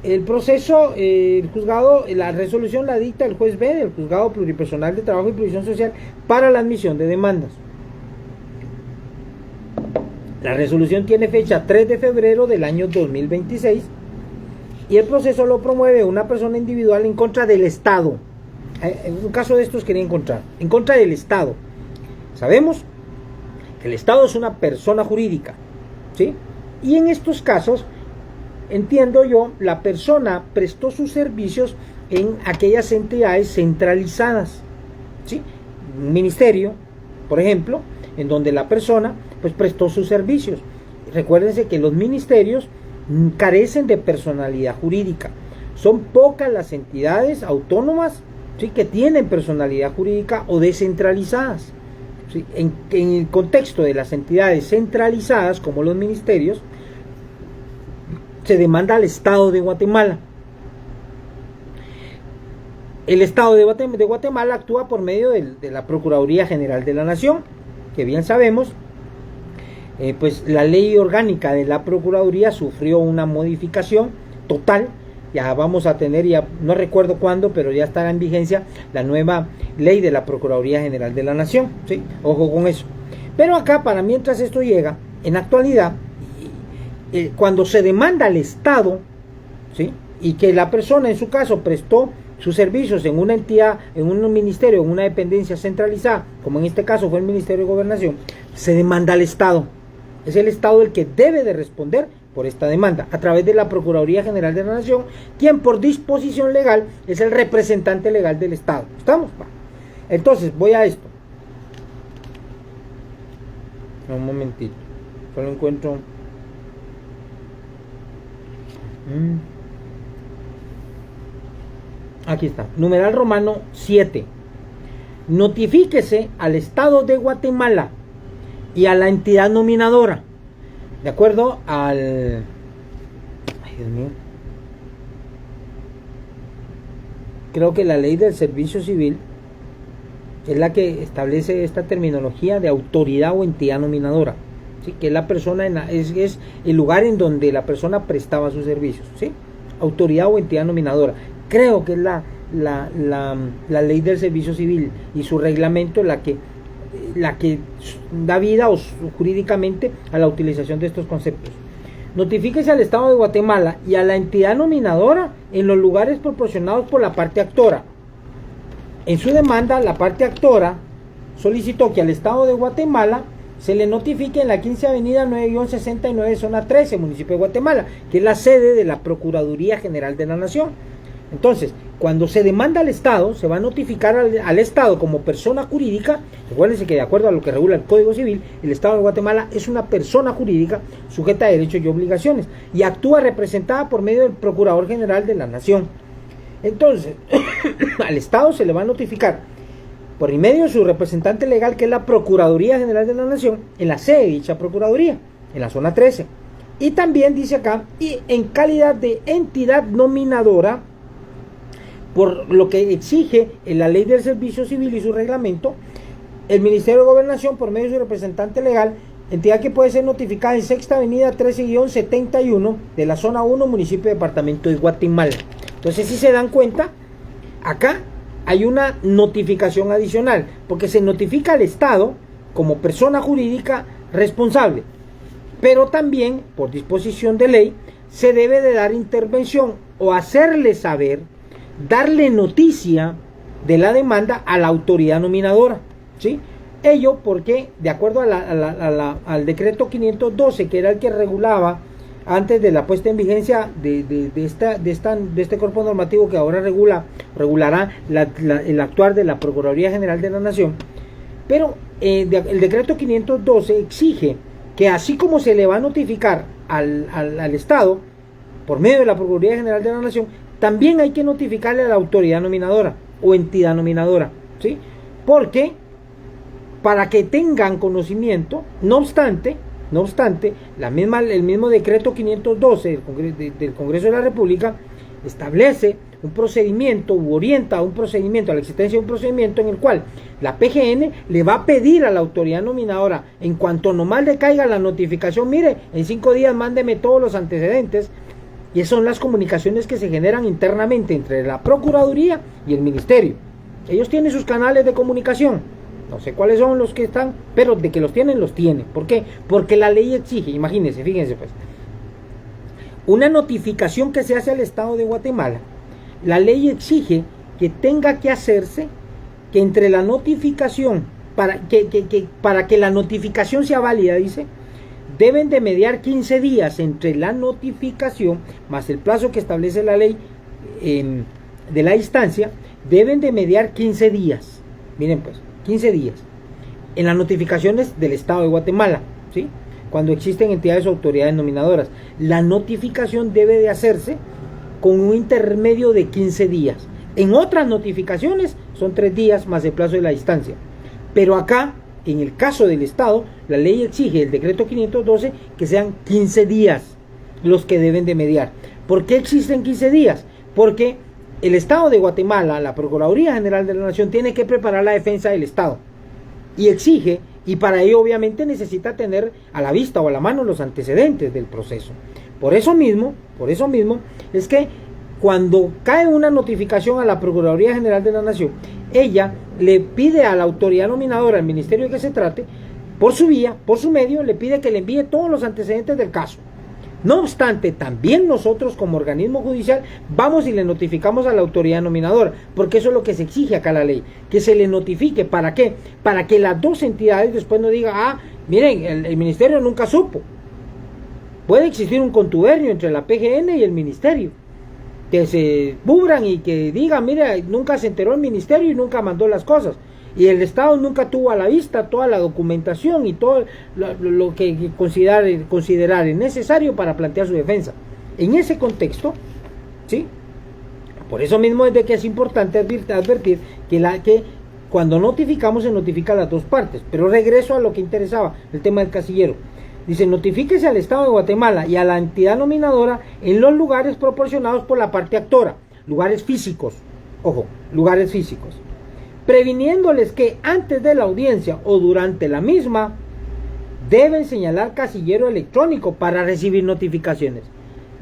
El proceso, el juzgado, la resolución la dicta el juez B del Juzgado Pluripersonal de Trabajo y Previsión Social para la admisión de demandas. La resolución tiene fecha 3 de febrero del año 2026 y el proceso lo promueve una persona individual en contra del Estado. En un caso de estos quería encontrar, en contra del Estado. Sabemos que el Estado es una persona jurídica, ¿sí? Y en estos casos, entiendo yo, la persona prestó sus servicios en aquellas entidades centralizadas, ¿sí? Un ministerio, por ejemplo, en donde la persona pues prestó sus servicios. Recuérdense que los ministerios carecen de personalidad jurídica. Son pocas las entidades autónomas, ¿sí?, que tienen personalidad jurídica o descentralizadas. ¿Sí? En el contexto de las entidades centralizadas, como los ministerios, se demanda al Estado de Guatemala. El Estado de Guatemala actúa por medio de la Procuraduría General de la Nación, que bien sabemos, pues la ley orgánica de la Procuraduría sufrió una modificación total. Ya vamos a tener, ya no recuerdo cuándo, pero ya estará en vigencia la nueva ley de la Procuraduría General de la Nación, ¿sí? Ojo con eso. Pero acá, para mientras esto llega, en la actualidad, cuando se demanda al Estado, ¿sí? Y que la persona en su caso prestó sus servicios en una entidad, en un ministerio, en una dependencia centralizada, como en este caso fue el Ministerio de Gobernación, se demanda al Estado. Es el Estado el que debe de responder por esta demanda, a través de la Procuraduría General de la Nación, quien por disposición legal es el representante legal del Estado. ¿Estamos? Entonces, voy a esto. Un momentito. Solo encuentro... Aquí está. Numeral romano 7. Notifíquese al Estado de Guatemala y a la entidad nominadora, de acuerdo al... Ay, Dios mío. Creo que la ley del servicio civil es la que establece esta terminología de autoridad o entidad nominadora, ¿sí? Que es la persona, es el lugar en donde la persona prestaba sus servicios, ¿sí? Autoridad o entidad nominadora. Creo que es la ley del servicio civil y su reglamento la que da vida jurídicamente a la utilización de estos conceptos. Notifíquese al Estado de Guatemala y a la entidad nominadora en los lugares proporcionados por la parte actora. En su demanda, la parte actora solicitó que al Estado de Guatemala se le notifique en la 15 Avenida 9-69, zona 13, municipio de Guatemala, que es la sede de la Procuraduría General de la Nación. Entonces, cuando se demanda al Estado, se va a notificar al Estado como persona jurídica. Recuérdense que de acuerdo a lo que regula el Código Civil, el Estado de Guatemala es una persona jurídica sujeta a derechos y obligaciones y actúa representada por medio del Procurador General de la Nación. Entonces, al Estado se le va a notificar por medio de su representante legal, que es la Procuraduría General de la Nación, en la sede de dicha Procuraduría, en la zona 13. Y también dice acá, y en calidad de entidad nominadora, por lo que exige en la ley del servicio civil y su reglamento, el Ministerio de Gobernación, por medio de su representante legal, entidad que puede ser notificada en Sexta Avenida 13-71 de la zona 1, municipio departamento de Guatemala. Entonces, si se dan cuenta, acá hay una notificación adicional, porque se notifica al Estado como persona jurídica responsable, pero también, por disposición de ley, se debe de dar intervención o hacerle saber, darle noticia de la demanda a la autoridad nominadora, ¿sí? Ello porque, de acuerdo al decreto 512, que era el que regulaba antes de la puesta en vigencia de este cuerpo normativo que ahora regulará el actuar de la Procuraduría General de la Nación, pero el decreto 512 exige que así como se le va a notificar al Estado por medio de la Procuraduría General de la Nación, también hay que notificarle a la autoridad nominadora o entidad nominadora, ¿sí? Porque para que tengan conocimiento, no obstante, el mismo decreto 512 del Congreso de la República establece un procedimiento u orienta a un procedimiento, a la existencia de un procedimiento en el cual la PGN le va a pedir a la autoridad nominadora, en cuanto nomás le caiga la notificación, mire, en 5 días mándeme todos los antecedentes. Y esas son las comunicaciones que se generan internamente entre la Procuraduría y el Ministerio. Ellos tienen sus canales de comunicación. No sé cuáles son los que están, pero de que los tienen, los tienen. ¿Por qué? Porque la ley exige, imagínense, fíjense pues, una notificación que se hace al Estado de Guatemala, la ley exige que tenga que hacerse, que entre la notificación, para que la notificación sea válida, dice, deben de mediar 15 días entre la notificación más el plazo que establece la ley de la instancia, deben de mediar 15 días. Miren pues, 15 días en las notificaciones del Estado de Guatemala, ¿sí? Cuando existen entidades o autoridades nominadoras, la notificación debe de hacerse con un intermedio de 15 días. En otras notificaciones son 3 días más el plazo de la instancia, pero acá, en el caso del Estado, la ley exige, el decreto 512, que sean 15 días. los que deben de mediar. ¿Por qué existen 15 días? Porque el Estado de Guatemala, la Procuraduría General de la Nación, tiene que preparar la defensa del Estado y exige, y para ello obviamente necesita tener a la vista o a la mano los antecedentes del proceso. Por eso mismo es que cuando cae una notificación a la Procuraduría General de la Nación, ella le pide a la autoridad nominadora, al ministerio de que se trate, por su vía, por su medio, le pide que le envíe todos los antecedentes del caso. No obstante, también nosotros como organismo judicial vamos y le notificamos a la autoridad nominadora, porque eso es lo que se exige acá la ley, que se le notifique. ¿Para qué? Para que las dos entidades después no digan, miren, el ministerio nunca supo. Puede existir un contubernio entre la PGN y el ministerio, que se cubran y que digan, mira, nunca se enteró el ministerio y nunca mandó las cosas. Y el Estado nunca tuvo a la vista toda la documentación y todo lo que considerar necesario para plantear su defensa. En ese contexto, ¿sí? Por eso mismo es de que es importante advertir que cuando notificamos se notifica a las dos partes. Pero regreso a lo que interesaba, el tema del casillero. Dice, notifíquese al Estado de Guatemala y a la entidad nominadora en los lugares proporcionados por la parte actora, lugares físicos, ojo, lugares físicos, previniéndoles que antes de la audiencia o durante la misma deben señalar casillero electrónico para recibir notificaciones.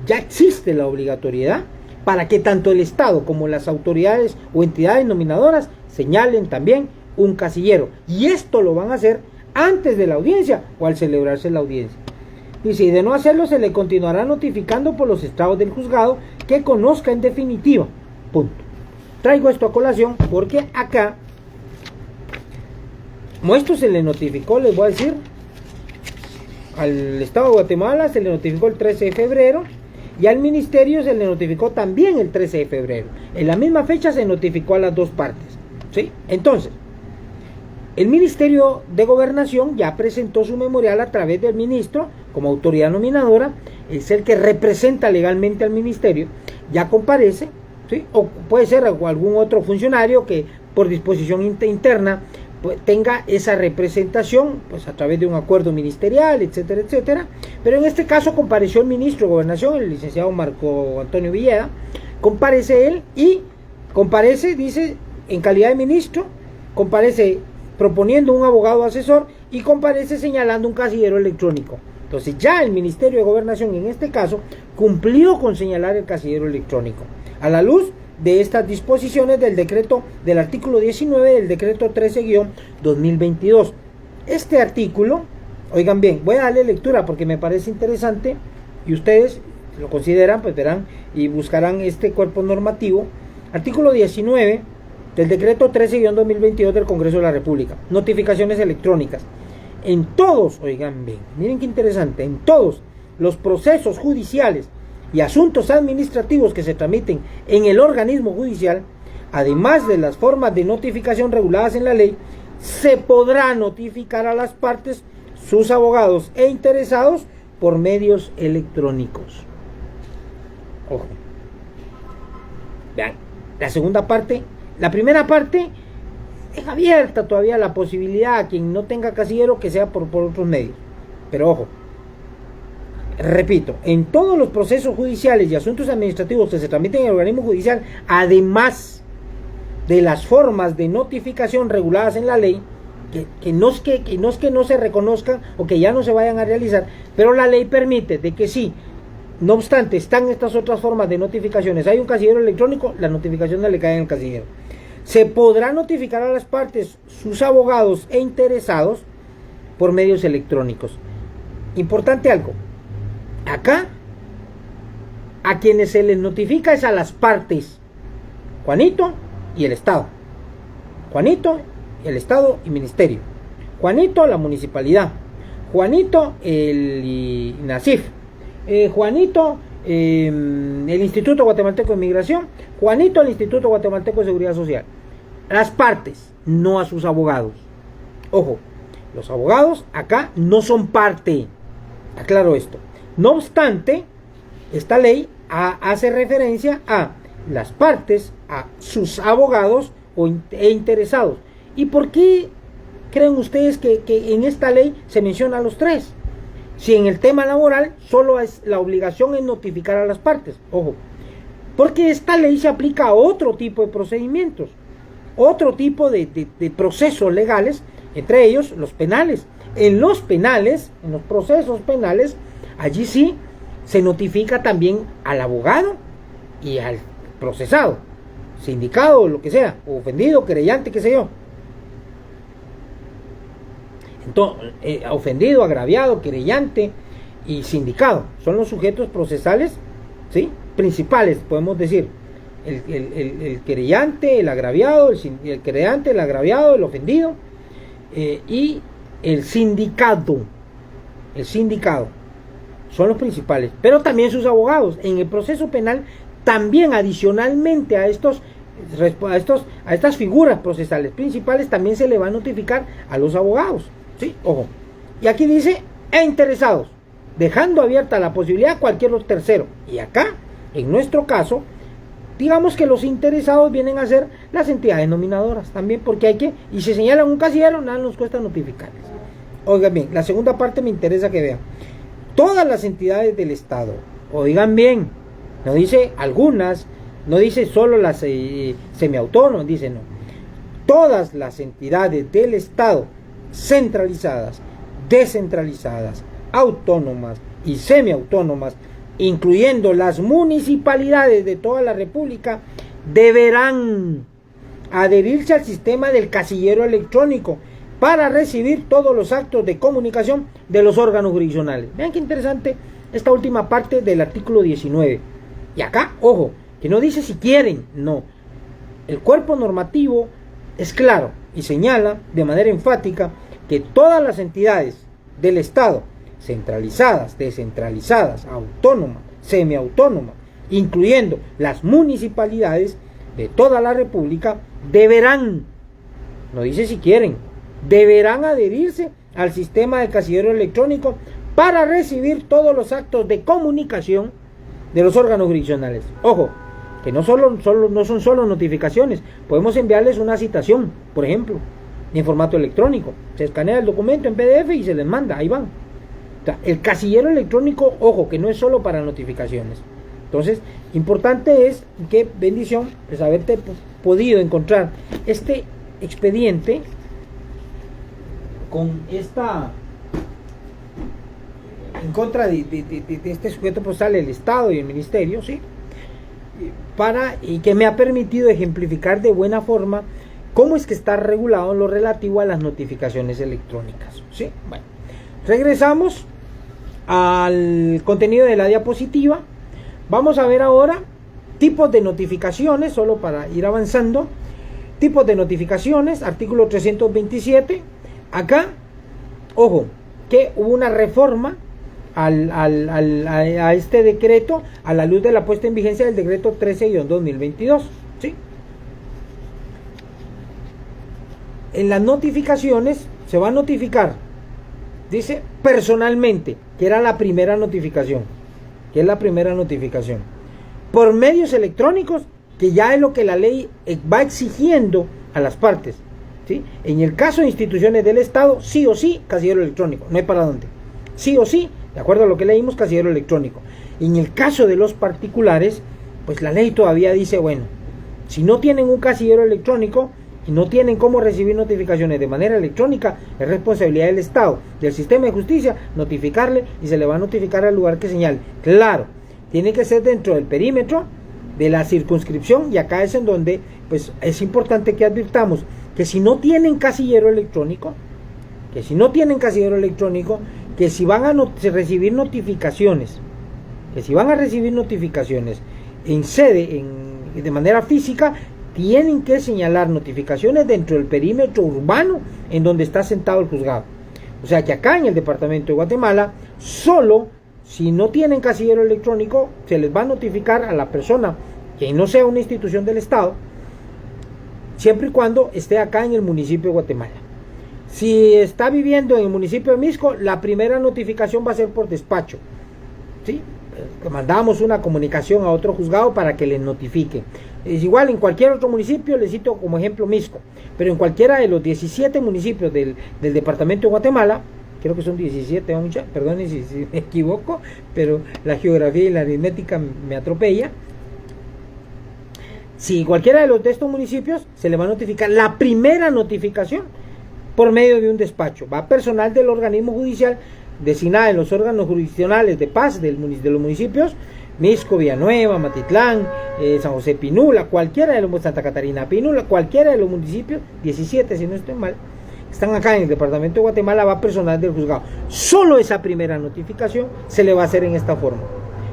Ya existe la obligatoriedad para que tanto el Estado como las autoridades o entidades nominadoras señalen también un casillero, y esto lo van a hacer antes de la audiencia o al celebrarse la audiencia. Dice, y de no hacerlo se le continuará notificando por los estados del juzgado que conozca en definitiva. Punto. Traigo esto a colación porque acá, como esto se le notificó, les voy a decir, al Estado de Guatemala se le notificó el 13 de febrero y al ministerio se le notificó también el 13 de febrero. En la misma fecha se notificó a las dos partes, ¿sí? Entonces, el Ministerio de Gobernación ya presentó su memorial a través del ministro como autoridad nominadora, es el que representa legalmente al ministerio, ya comparece, ¿sí? O puede ser algún otro funcionario que por disposición interna pues, tenga esa representación pues, a través de un acuerdo ministerial, etcétera, etcétera. Pero en este caso compareció el ministro de Gobernación, el licenciado Marco Antonio Villeda, comparece él y comparece, dice, en calidad de ministro, comparece proponiendo un abogado asesor y comparece señalando un casillero electrónico. Entonces ya el Ministerio de Gobernación en este caso cumplió con señalar el casillero electrónico a la luz de estas disposiciones del decreto del artículo 19 del decreto 13-2022. Este artículo, oigan bien, voy a darle lectura porque me parece interesante y ustedes lo consideran, pues verán y buscarán este cuerpo normativo. Artículo 19 del decreto 13-2022 del Congreso de la República. Notificaciones electrónicas. En todos, oigan bien, miren qué interesante, en todos los procesos judiciales y asuntos administrativos que se tramiten en el organismo judicial, además de las formas de notificación reguladas en la ley, se podrá notificar a las partes, sus abogados e interesados por medios electrónicos. Ojo. Vean, la segunda parte. La primera parte es abierta todavía la posibilidad a quien no tenga casillero que sea por otros medios. Pero ojo, repito, en todos los procesos judiciales y asuntos administrativos que se tramiten en el organismo judicial, además de las formas de notificación reguladas en la ley, que no es que no se reconozcan o que ya no se vayan a realizar, pero la ley permite de que sí, no obstante, están estas otras formas de notificaciones. Hay un casillero electrónico, la notificación no le cae en el casillero. Se podrá notificar a las partes, sus abogados e interesados por medios electrónicos. Importante algo. Acá, a quienes se les notifica es a las partes. Juanito y el Estado. Juanito, el Estado y Ministerio. Juanito, la municipalidad. Juanito, el INASIF. Juanito, el Instituto Guatemalteco de Migración. Juanito, el Instituto Guatemalteco de Seguridad Social. Las partes, no a sus abogados. Ojo, los abogados acá no son parte. Aclaro esto. No obstante, esta ley hace referencia a las partes, a sus abogados e interesados. ¿Y por qué creen ustedes que en esta ley se menciona a los tres? Si en el tema laboral solo es la obligación es notificar a las partes, ojo, porque esta ley se aplica a otro tipo de procedimientos, otro tipo de procesos legales, entre ellos los penales. En los penales, en los procesos penales, allí sí se notifica también al abogado y al procesado, sindicado, lo que sea, ofendido, querellante, qué sé yo. Entonces, ofendido, agraviado, querellante y sindicado son los sujetos procesales, ¿sí?, principales, podemos decir. El querellante, el agraviado, el querellante, el agraviado, el ofendido, y el sindicado. El sindicado son los principales, pero también sus abogados. En el proceso penal, también adicionalmente a estas figuras procesales principales, también se le va a notificar a los abogados, ¿sí? Ojo. Y aquí dice, e interesados, dejando abierta la posibilidad a cualquier tercero. Y acá, en nuestro caso, digamos que los interesados vienen a ser las entidades nominadoras también, porque hay que, y si señalan un casillero, nada nos cuesta notificarles. Oigan bien, la segunda parte me interesa que vean. Todas las entidades del Estado, oigan bien, no dice algunas, no dice solo las semiautónomas, dice no. Todas las entidades del Estado, centralizadas, descentralizadas, autónomas y semiautónomas, incluyendo las municipalidades de toda la República, deberán adherirse al sistema del casillero electrónico para recibir todos los actos de comunicación de los órganos jurisdiccionales. Vean qué interesante esta última parte del artículo 19. Y acá, ojo, que no dice si quieren, no. El cuerpo normativo es claro y señala de manera enfática que todas las entidades del Estado, centralizadas, descentralizadas, autónomas, semiautónomas, incluyendo las municipalidades de toda la República, deberán, no dice si quieren, deberán adherirse al sistema de casillero electrónico para recibir todos los actos de comunicación de los órganos jurisdiccionales. Ojo, que no son solo notificaciones, podemos enviarles una citación, por ejemplo, en formato electrónico. Se escanea el documento en PDF y se les manda, ahí van. O sea, el casillero electrónico, ojo, que no es solo para notificaciones. Entonces, importante es, qué bendición, pues haberte podido encontrar este expediente con esta, en contra de este sujeto postal, el Estado y el Ministerio, ¿sí? Y que me ha permitido ejemplificar de buena forma cómo es que está regulado en lo relativo a las notificaciones electrónicas, ¿sí? Bueno, regresamos al contenido de la diapositiva. Vamos a ver ahora tipos de notificaciones, solo para ir avanzando. Tipos de notificaciones, artículo 327. Acá, ojo, que hubo una reforma a este decreto a la luz de la puesta en vigencia del decreto 13-2022, ¿sí? En las notificaciones se va a notificar, dice, personalmente, que era la primera notificación, por medios electrónicos, que ya es lo que la ley va exigiendo a las partes, ¿sí? En el caso de instituciones del Estado, sí o sí, casillero electrónico, no hay para dónde, sí o sí, de acuerdo a lo que leímos, casillero electrónico. En el caso de los particulares, pues la ley todavía dice, bueno, si no tienen un casillero electrónico y no tienen cómo recibir notificaciones de manera electrónica, es responsabilidad del Estado, del sistema de justicia, notificarle, y se le va a notificar al lugar que señale. Claro, tiene que ser dentro del perímetro de la circunscripción, y acá es en donde pues es importante que advirtamos que si no tienen casillero electrónico, que si van a recibir notificaciones, en sede, de manera física, tienen que señalar notificaciones dentro del perímetro urbano en donde está sentado el juzgado. O sea que acá en el departamento de Guatemala, solo si no tienen casillero electrónico, se les va a notificar a la persona que no sea una institución del Estado, siempre y cuando esté acá en el municipio de Guatemala. Si está viviendo en el municipio de Misco, la primera notificación va a ser por despacho, ¿sí? Mandamos una comunicación a otro juzgado para que les notifique. Es igual en cualquier otro municipio, les cito como ejemplo Misco, pero en cualquiera de los 17 municipios del departamento de Guatemala, creo que son 17 onchas, perdón si me equivoco, pero la geografía y la aritmética me atropella. Si cualquiera de estos municipios, se le va a notificar la primera notificación por medio de un despacho. Va personal del organismo judicial designado en los órganos jurisdiccionales de paz de los municipios, Mixco, Villanueva, Matitlán, San José Pinula, cualquiera de los, Santa Catarina Pinula, cualquiera de los municipios, 17 si no estoy mal, están acá en el departamento de Guatemala, va personal del juzgado. Solo esa primera notificación se le va a hacer en esta forma,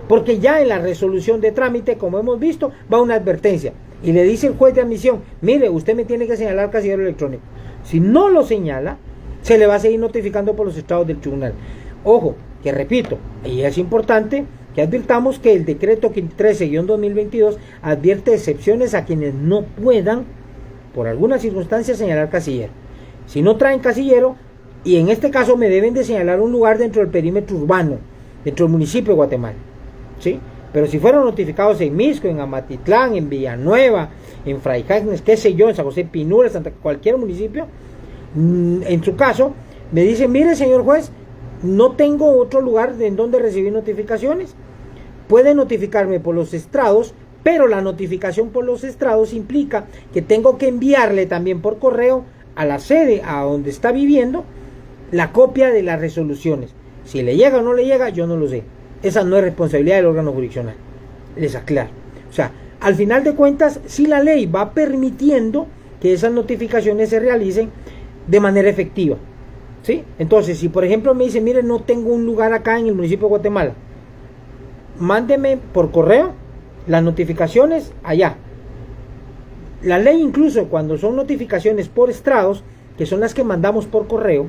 porque ya en la resolución de trámite, como hemos visto, va una advertencia y le dice el juez de admisión: mire, usted me tiene que señalar casillero electrónico. Si no lo señala, se le va a seguir notificando por los estados del tribunal. Ojo, que repito, y es importante que advirtamos que el decreto 13-2022 advierte excepciones a quienes no puedan, por alguna circunstancia, señalar casillero. Si no traen casillero, y en este caso me deben de señalar un lugar dentro del perímetro urbano, dentro del municipio de Guatemala, ¿sí? Pero si fueron notificados en Mixco, en Amatitlán, en Villanueva, en Fray Jaimes, qué sé yo, en San José Pinula, cualquier municipio, en su caso, me dicen: mire, señor juez, no tengo otro lugar en donde recibir notificaciones. Puede notificarme por los estrados, pero la notificación por los estrados implica que tengo que enviarle también por correo a la sede, a donde está viviendo, la copia de las resoluciones. Si le llega o no le llega, yo no lo sé. Esa no es responsabilidad del órgano jurisdiccional. Les aclaro. O sea, al final de cuentas, si la ley va permitiendo que esas notificaciones se realicen de manera efectiva, ¿sí? Entonces, si por ejemplo me dice: mire, no tengo un lugar acá en el municipio de Guatemala, mándeme por correo las notificaciones allá. La ley, incluso cuando son notificaciones por estrados, que son las que mandamos por correo,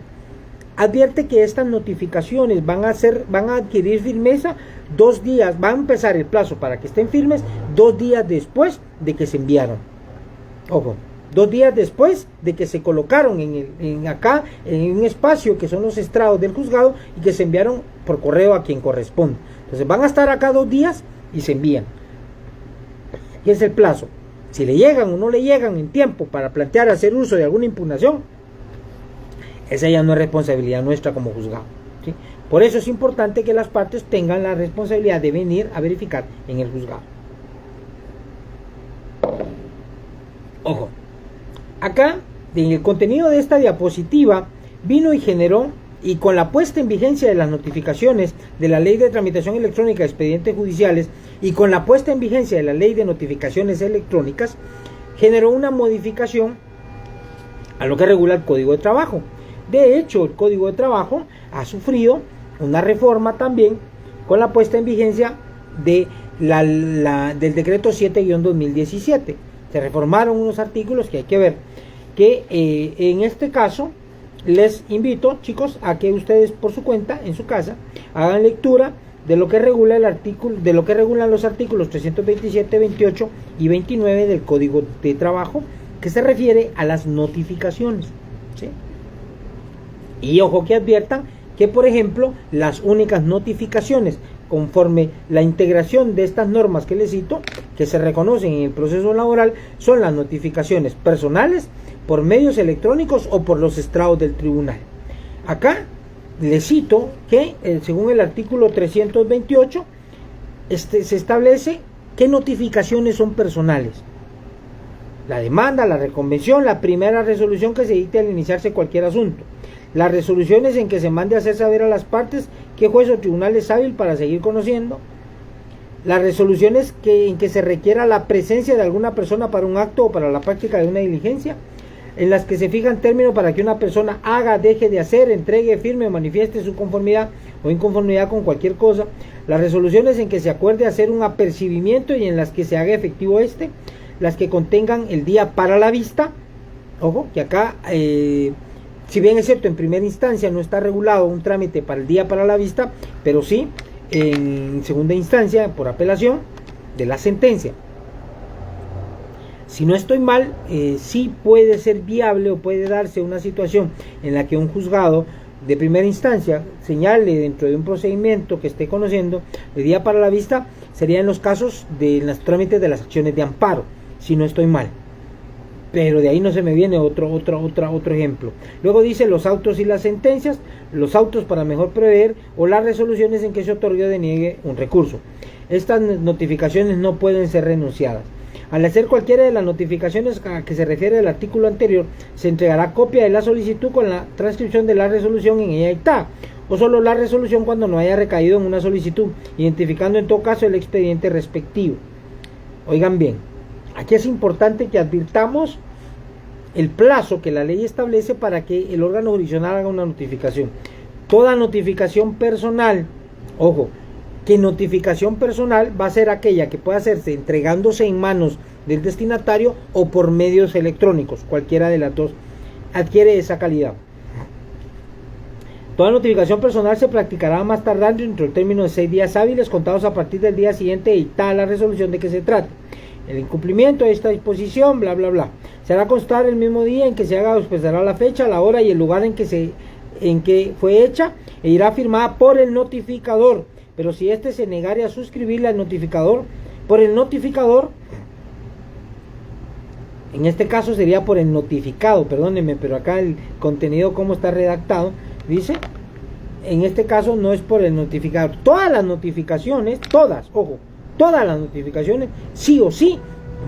advierte que estas notificaciones van a adquirir firmeza 2 días, va a empezar el plazo para que estén firmes 2 días después de que se enviaron. Ojo, 2 días después de que se colocaron acá en un espacio que son los estrados del juzgado y que se enviaron por correo a quien corresponde. Entonces van a estar acá 2 días y se envían. Y es el plazo. Si le llegan o no le llegan en tiempo para plantear hacer uso de alguna impugnación, esa ya no es responsabilidad nuestra como juzgado, ¿sí? Por eso es importante que las partes tengan la responsabilidad de venir a verificar en el juzgado. Ojo, acá en el contenido de esta diapositiva vino y generó, y con la puesta en vigencia de las notificaciones de la Ley de Tramitación Electrónica de Expedientes Judiciales y con la puesta en vigencia de la Ley de Notificaciones Electrónicas, generó una modificación a lo que regula el Código de Trabajo. De hecho, el Código de Trabajo ha sufrido una reforma también con la puesta en vigencia de del decreto 7-2017. Se reformaron unos artículos que hay que ver, que en este caso les invito, chicos, a que ustedes por su cuenta, en su casa, hagan lectura de lo que regula el artículo, de lo que regulan los artículos 327, 28 y 29 del Código de Trabajo, que se refiere a las notificaciones, ¿sí? Y ojo que adviertan que, por ejemplo, las únicas notificaciones conforme la integración de estas normas que les cito, que se reconocen en el proceso laboral, son las notificaciones personales, por medios electrónicos o por los estrados del tribunal. Acá les cito que según el artículo 328 se establece qué notificaciones son personales: la demanda, la reconvención, la primera resolución que se dicte al iniciarse cualquier asunto, las resoluciones en que se mande a hacer saber a las partes qué juez o tribunal es hábil para seguir conociendo, las resoluciones en que se requiera la presencia de alguna persona para un acto o para la práctica de una diligencia, en las que se fijan términos para que una persona haga, deje de hacer, entregue, firme o manifieste su conformidad o inconformidad con cualquier cosa, las resoluciones en que se acuerde hacer un apercibimiento y en las que se haga efectivo las que contengan el día para la vista. Ojo, que acá, si bien es cierto, en primera instancia no está regulado un trámite para el día para la vista, pero sí en segunda instancia, por apelación de la sentencia. Si no estoy mal, sí puede ser viable o puede darse una situación en la que un juzgado de primera instancia señale dentro de un procedimiento que esté conociendo de día para la vista, sería en los casos de los trámites de las acciones de amparo, si no estoy mal. pero de ahí no se me viene otro ejemplo. Luego dice los autos y las sentencias, los autos para mejor prever o las resoluciones en que se otorgue o deniegue un recurso. Estas notificaciones no pueden ser renunciadas. Al hacer cualquiera de las notificaciones a que se refiere el artículo anterior, se entregará copia de la solicitud con la transcripción de la resolución en ella dictada, o solo la resolución cuando no haya recaído en una solicitud, identificando en todo caso el expediente respectivo. Oigan bien, aquí es importante que advirtamos el plazo que la ley establece para que el órgano jurisdiccional haga una notificación. Toda notificación personal, ojo, que notificación personal va a ser aquella que pueda hacerse entregándose en manos del destinatario o por medios electrónicos, cualquiera de las dos adquiere esa calidad. Toda notificación personal se practicará más tardar dentro del término de 6 días hábiles contados a partir del día siguiente de dictada la resolución de que se trate. El incumplimiento de esta disposición, bla, bla, bla, se hará constar el mismo día en que se haga o expresará la fecha, la hora y el lugar en que fue hecha e irá firmada por el notificador. Pero si éste se negare a suscribirla al notificador, por el notificador, en este caso sería por el notificado, perdónenme, pero acá el contenido como está redactado, dice, en este caso no es por el notificador. Todas las notificaciones, todas, ojo, todas las notificaciones, sí o sí,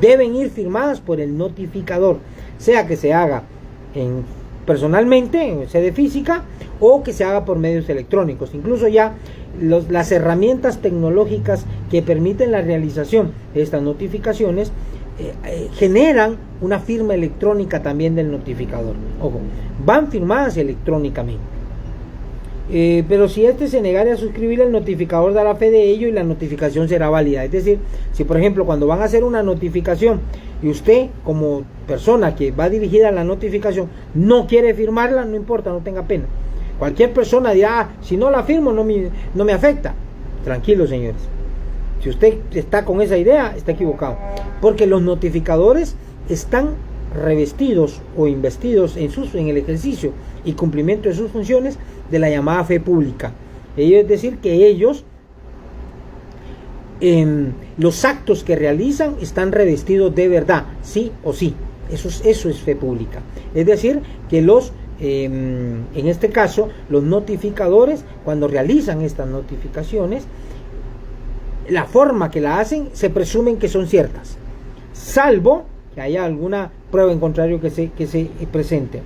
deben ir firmadas por el notificador, sea que se haga personalmente, en sede física, o que se haga por medios electrónicos. Incluso ya las herramientas tecnológicas que permiten la realización de estas notificaciones generan una firma electrónica también del notificador. Ojo, van firmadas electrónicamente. Pero si éste se negare a suscribir, el notificador dará fe de ello y la notificación será válida. Es decir, si por ejemplo cuando van a hacer una notificación y usted como persona que va dirigida a la notificación no quiere firmarla, no importa, no tenga pena. Cualquier persona dirá, si no la firmo no me afecta. Tranquilo, señores. Si usted está con esa idea, está equivocado. Porque los notificadores están revestidos o investidos en el ejercicio y cumplimiento de sus funciones de la llamada fe pública. Es decir, que ellos, los actos que realizan están revestidos de verdad, sí o sí. Eso es fe pública. Es decir, que en este caso, los notificadores, cuando realizan estas notificaciones, la forma que la hacen, se presumen que son ciertas, salvo que haya alguna prueba en contrario que se presente.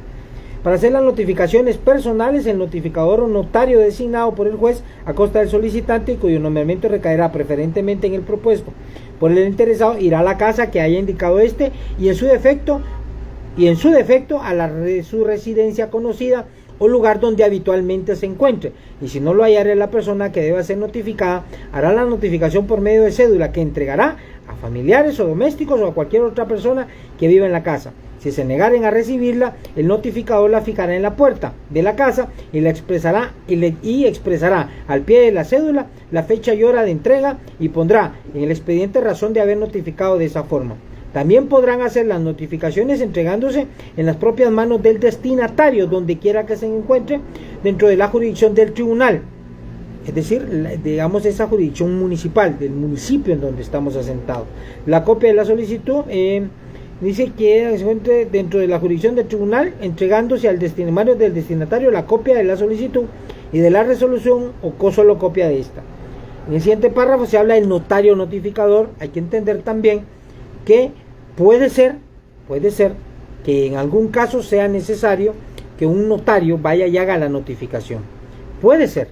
Para hacer las notificaciones personales, el notificador o notario designado por el juez a costa del solicitante y cuyo nombramiento recaerá preferentemente en el propuesto por el interesado, irá a la casa que haya indicado este y en su defecto a su residencia conocida o lugar donde habitualmente se encuentre, y si no lo hallare la persona que deba ser notificada, hará la notificación por medio de cédula que entregará a familiares o domésticos o a cualquier otra persona que viva en la casa. Si se negaren a recibirla, el notificador la fijará en la puerta de la casa y expresará al pie de la cédula la fecha y hora de entrega y pondrá en el expediente razón de haber notificado de esa forma. También podrán hacer las notificaciones entregándose en las propias manos del destinatario, donde quiera que se encuentre, dentro de la jurisdicción del tribunal. Es decir, digamos esa jurisdicción municipal, del municipio en donde estamos asentados. La copia de la solicitud dice que se encuentre dentro de la jurisdicción del tribunal, entregándose al destinatario del destinatario la copia de la solicitud y de la resolución o solo copia de esta. En el siguiente párrafo se habla del notario notificador. Hay que entender también que puede ser que en algún caso sea necesario que un notario vaya y haga la notificación. Puede ser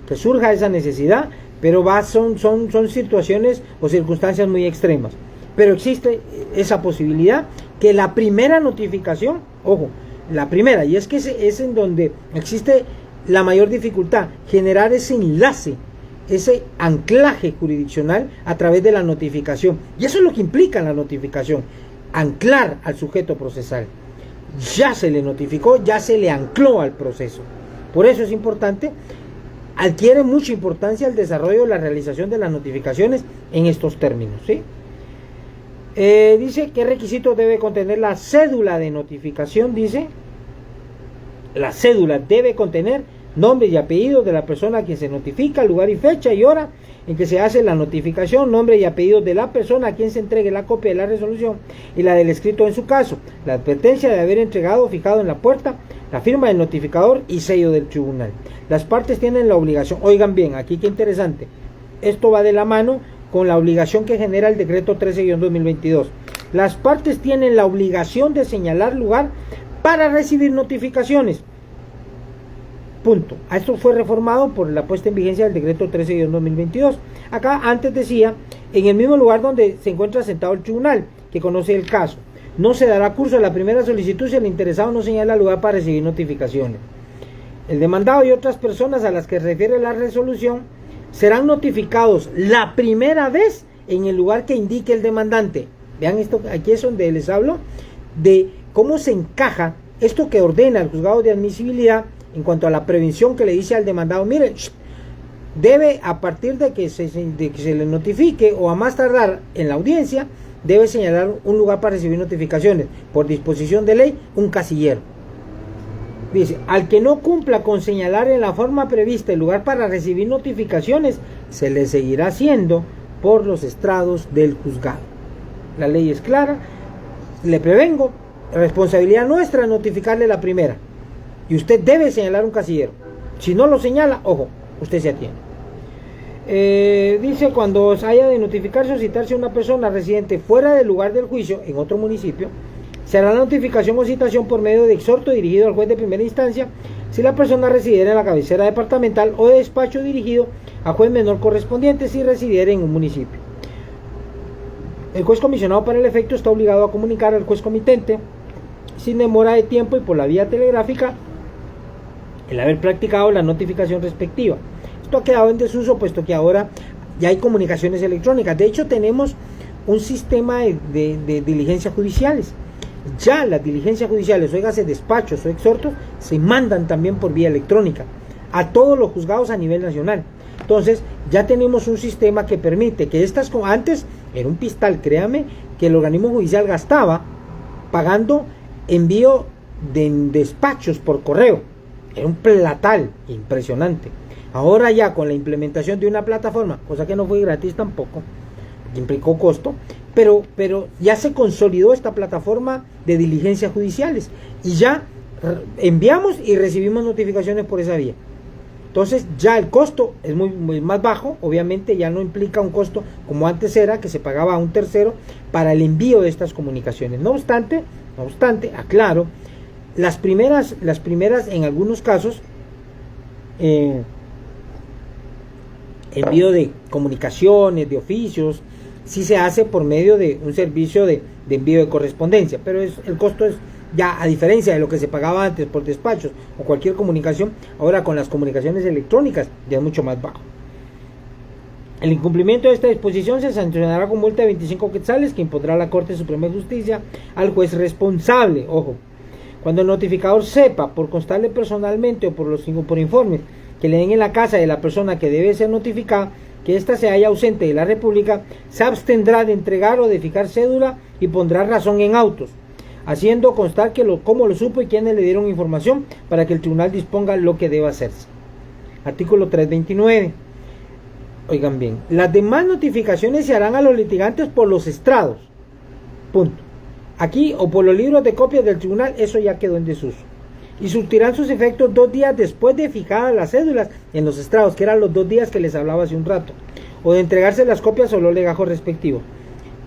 que surja esa necesidad, pero son situaciones o circunstancias muy extremas. Pero existe esa posibilidad que la primera notificación, ojo, la primera, y es que es en donde existe la mayor dificultad, generar ese enlace, ese anclaje jurisdiccional a través de la notificación. Y eso es lo que implica la notificación, anclar al sujeto procesal. Ya se le notificó, ya se le ancló al proceso. Por eso es importante, adquiere mucha importancia el desarrollo de la realización de las notificaciones en estos términos, ¿sí? Dice qué requisitos debe contener la cédula de notificación. Dice, la cédula debe contener nombre y apellido de la persona a quien se notifica, lugar y fecha y hora en que se hace la notificación, nombre y apellido de la persona a quien se entregue la copia de la resolución y la del escrito en su caso, la advertencia de haber entregado o fijado en la puerta, la firma del notificador y sello del tribunal. Las partes tienen la obligación, oigan bien, aquí qué interesante, esto va de la mano con la obligación que genera el decreto 13-2022. Las partes tienen la obligación de señalar lugar para recibir notificaciones. Punto. Esto fue reformado por la puesta en vigencia del decreto 13-2022. Acá antes decía, en el mismo lugar donde se encuentra sentado el tribunal, que conoce el caso, no se dará curso a la primera solicitud si el interesado no señala lugar para recibir notificaciones. El demandado y otras personas a las que refiere la resolución serán notificados la primera vez en el lugar que indique el demandante. Vean esto, aquí es donde les hablo de cómo se encaja esto que ordena el juzgado de admisibilidad en cuanto a la prevención que le dice al demandado, mire, debe a partir de que se le notifique o a más tardar en la audiencia, debe señalar un lugar para recibir notificaciones, por disposición de ley, un casillero. Dice, al que no cumpla con señalar en la forma prevista el lugar para recibir notificaciones, se le seguirá haciendo por los estrados del juzgado. La ley es clara, le prevengo, responsabilidad nuestra notificarle la primera. Y usted debe señalar un casillero. Si no lo señala, ojo, usted se atiende. Dice, cuando haya de notificarse o citarse a una persona residente fuera del lugar del juicio, en otro municipio, se hará notificación o citación por medio de exhorto dirigido al juez de primera instancia si la persona residiera en la cabecera departamental o de despacho dirigido a juez menor correspondiente si residiera en un municipio. El juez comisionado para el efecto está obligado a comunicar al juez comitente sin demora de tiempo y por la vía telegráfica el haber practicado la notificación respectiva. Esto ha quedado en desuso puesto que ahora ya hay comunicaciones electrónicas. De hecho, tenemos un sistema de diligencias judiciales. Ya las diligencias judiciales, oígase, despachos o exhortos, se mandan también por vía electrónica a todos los juzgados a nivel nacional. Entonces, ya tenemos un sistema que permite que estas, antes era un pistal, créame, que el organismo judicial gastaba pagando envío de despachos por correo. Era un platal impresionante. Ahora ya con la implementación de una plataforma, cosa que no fue gratis tampoco, que implicó costo, pero ya se consolidó esta plataforma de diligencias judiciales y ya enviamos y recibimos notificaciones por esa vía. Entonces ya el costo es muy más bajo, obviamente ya no implica un costo como antes era, que se pagaba a un tercero para el envío de estas comunicaciones. No obstante, aclaro, las primeras en algunos casos, envío de comunicaciones, de oficios, sí se hace por medio de un servicio de envío de correspondencia, pero el costo es ya, a diferencia de lo que se pagaba antes por despachos o cualquier comunicación, ahora con las comunicaciones electrónicas ya es mucho más bajo. El incumplimiento de esta disposición se sancionará con multa de 25 quetzales que impondrá la Corte Suprema de Justicia al juez responsable. Ojo, cuando el notificador sepa, por constarle personalmente o por informes que le den en la casa de la persona que debe ser notificada, que ésta se halla ausente de la República, se abstendrá de entregar o de fijar cédula y pondrá razón en autos, haciendo constar cómo lo supo y quiénes le dieron información para que el tribunal disponga lo que deba hacerse. Artículo 329. Oigan bien, las demás notificaciones se harán a los litigantes por los estrados. Punto. Aquí, o por los libros de copias del tribunal, eso ya quedó en desuso. Y surtirán sus efectos 2 días después de fijadas las cédulas en los estrados, que eran los 2 días que les hablaba hace un rato, o de entregarse las copias o los legajos respectivos.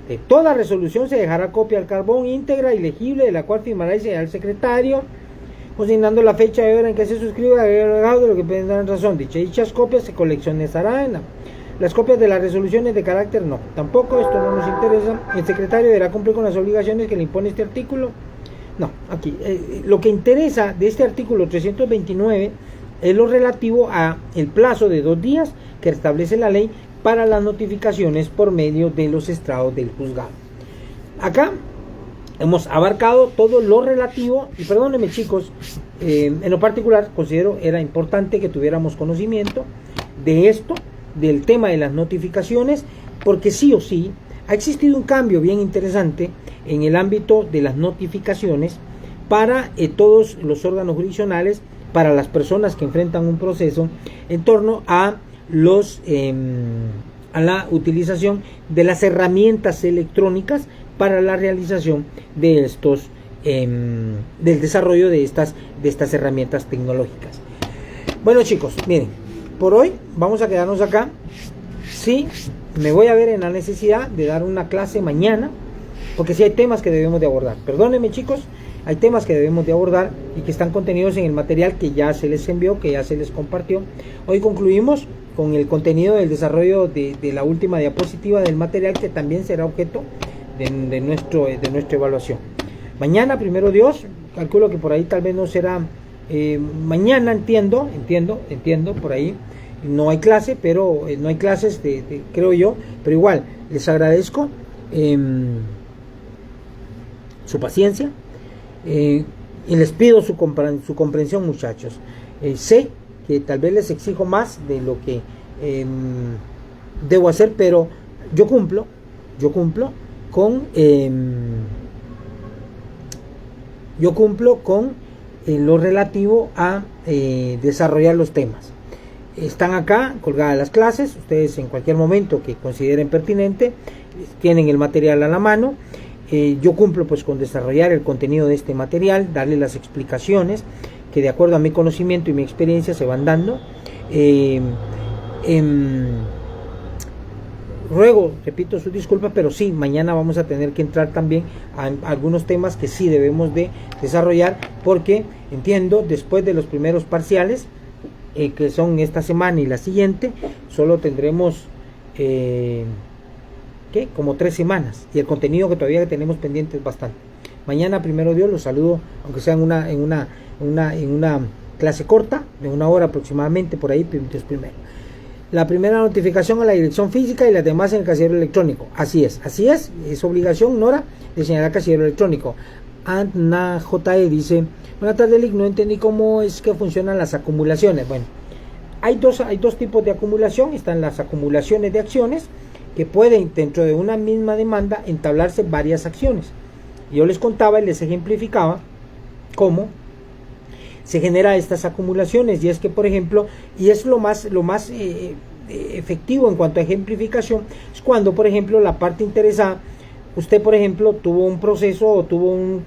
De toda resolución se dejará copia al carbón íntegra y legible, de la cual firmará y sellará el secretario, consignando la fecha y hora en que se suscriba el legado de lo que tendrán razón. Dichas copias se coleccionarán. Las copias de las resoluciones de carácter no. Tampoco, esto no nos interesa. El secretario deberá cumplir con las obligaciones que le impone este artículo. No, aquí. Lo que interesa de este artículo 329 es lo relativo a el plazo de 2 días que establece la ley para las notificaciones por medio de los estrados del juzgado. Acá hemos abarcado todo lo relativo, y perdónenme chicos, en lo particular considero era importante que tuviéramos conocimiento de esto, del tema de las notificaciones, porque sí o sí ha existido un cambio bien interesante en el ámbito de las notificaciones para todos los órganos jurisdiccionales para las personas que enfrentan un proceso en torno a a la utilización de las herramientas electrónicas para la realización de estos del desarrollo de estas herramientas tecnológicas. Bueno, chicos, miren, por hoy vamos a quedarnos acá. Sí, me voy a ver en la necesidad de dar una clase mañana, porque sí hay temas que debemos de abordar. Perdónenme, chicos, hay temas que debemos de abordar y que están contenidos en el material que ya se les envió, que ya se les compartió. Hoy concluimos con el contenido del desarrollo de la última diapositiva del material, que también será objeto de nuestra evaluación. Mañana, primero Dios, calculo que por ahí tal vez no será mañana, entiendo, por ahí no hay clase, pero no hay clases, creo yo, pero igual les agradezco su paciencia y les pido su comprensión, muchachos. Sé que tal vez les exijo más de lo que debo hacer, pero yo cumplo con lo relativo a desarrollar los temas. Están acá colgadas las clases. Ustedes en cualquier momento que consideren pertinente tienen el material a la mano. Yo cumplo pues con desarrollar el contenido de este material, darle las explicaciones que de acuerdo a mi conocimiento y mi experiencia se van dando. Ruego, repito, su disculpa, pero sí, mañana vamos a tener que entrar también a algunos temas que sí debemos de desarrollar, porque entiendo, después de los primeros parciales, que son esta semana y la siguiente, solo tendremos como 3 semanas, y el contenido que todavía tenemos pendiente es bastante. Mañana, primero Dios, los saludo, aunque sea en una clase corta, de 1 hora aproximadamente, por ahí, Dios primero. La primera notificación a la dirección física y las demás en el casillero electrónico. Así es, es obligación, Nora, de señalar casillero electrónico. Ana JE dice: buenas tardes, Lick, no entendí cómo es que funcionan las acumulaciones. Bueno, hay dos tipos de acumulación. Están las acumulaciones de acciones, que pueden dentro de una misma demanda entablarse varias acciones. Yo les contaba y les ejemplificaba cómo se genera estas acumulaciones, y es que, por ejemplo, y es lo más efectivo en cuanto a ejemplificación, es cuando, por ejemplo, la parte interesada, usted, por ejemplo, tuvo un proceso o tuvo un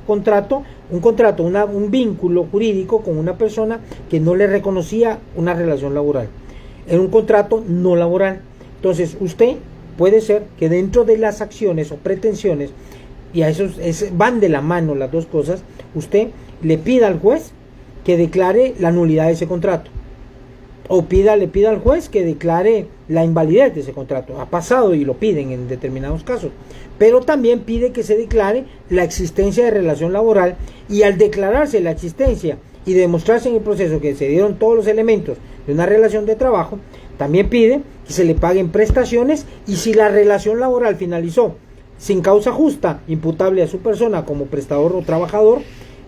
vínculo jurídico con una persona que no le reconocía una relación laboral, era un contrato no laboral. Entonces, usted puede ser que dentro de las acciones o pretensiones, y a eso van de la mano las dos cosas, usted le pida al juez que declare la nulidad de ese contrato, o le pida al juez que declare la invalidez de ese contrato. Ha pasado y lo piden en determinados casos, pero también pide que se declare la existencia de relación laboral, y al declararse la existencia y demostrarse en el proceso que se dieron todos los elementos de una relación de trabajo, también pide que se le paguen prestaciones, y si la relación laboral finalizó sin causa justa imputable a su persona como prestador o trabajador,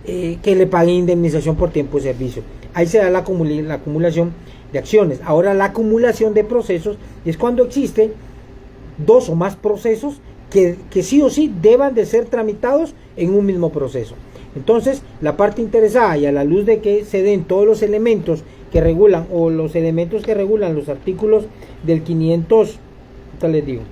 que le pague indemnización por tiempo de servicio. Ahí se da la acumulación de acciones. Ahora, la acumulación de procesos es cuando existen 2 o más procesos que sí o sí deban de ser tramitados en un mismo proceso. Entonces, la parte interesada, y a la luz de que se den todos los elementos que regulan, o los elementos que regulan los artículos del 500, les digo,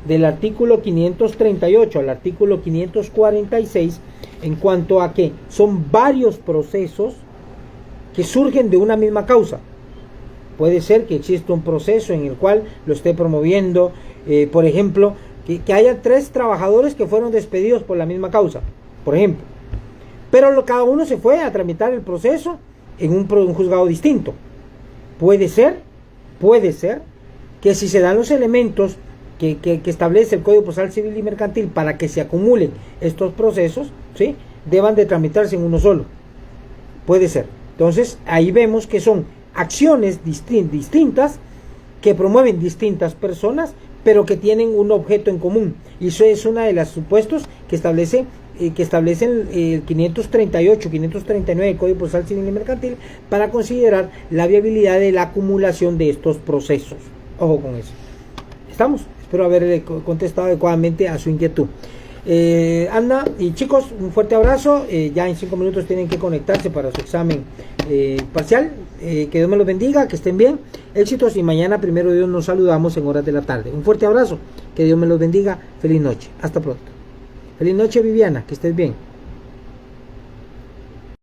del artículo 538 al artículo 546, en cuanto a que son varios procesos que surgen de una misma causa. Puede ser que exista un proceso en el cual lo esté promoviendo, por ejemplo, que haya 3 trabajadores que fueron despedidos por la misma causa, por ejemplo, pero cada uno se fue a tramitar el proceso en un juzgado distinto. Puede ser que si se dan los elementos que establece el Código Procesal Civil y Mercantil para que se acumulen estos procesos, ¿sí?, deban de tramitarse en uno solo. Puede ser. Entonces, ahí vemos que son acciones distintas que promueven distintas personas, pero que tienen un objeto en común. Y eso es uno de los supuestos que establecen el 538, 539 del Código Procesal Civil y Mercantil para considerar la viabilidad de la acumulación de estos procesos. Ojo con eso. ¿Estamos? Espero haber contestado adecuadamente a su inquietud. Ana y chicos, un fuerte abrazo. Ya en 5 minutos tienen que conectarse para su examen parcial. Que Dios me los bendiga, que estén bien, éxitos, y mañana primero Dios nos saludamos en horas de la tarde. Un fuerte abrazo, que Dios me los bendiga, feliz noche, hasta pronto. Feliz noche, Viviana, que estés bien.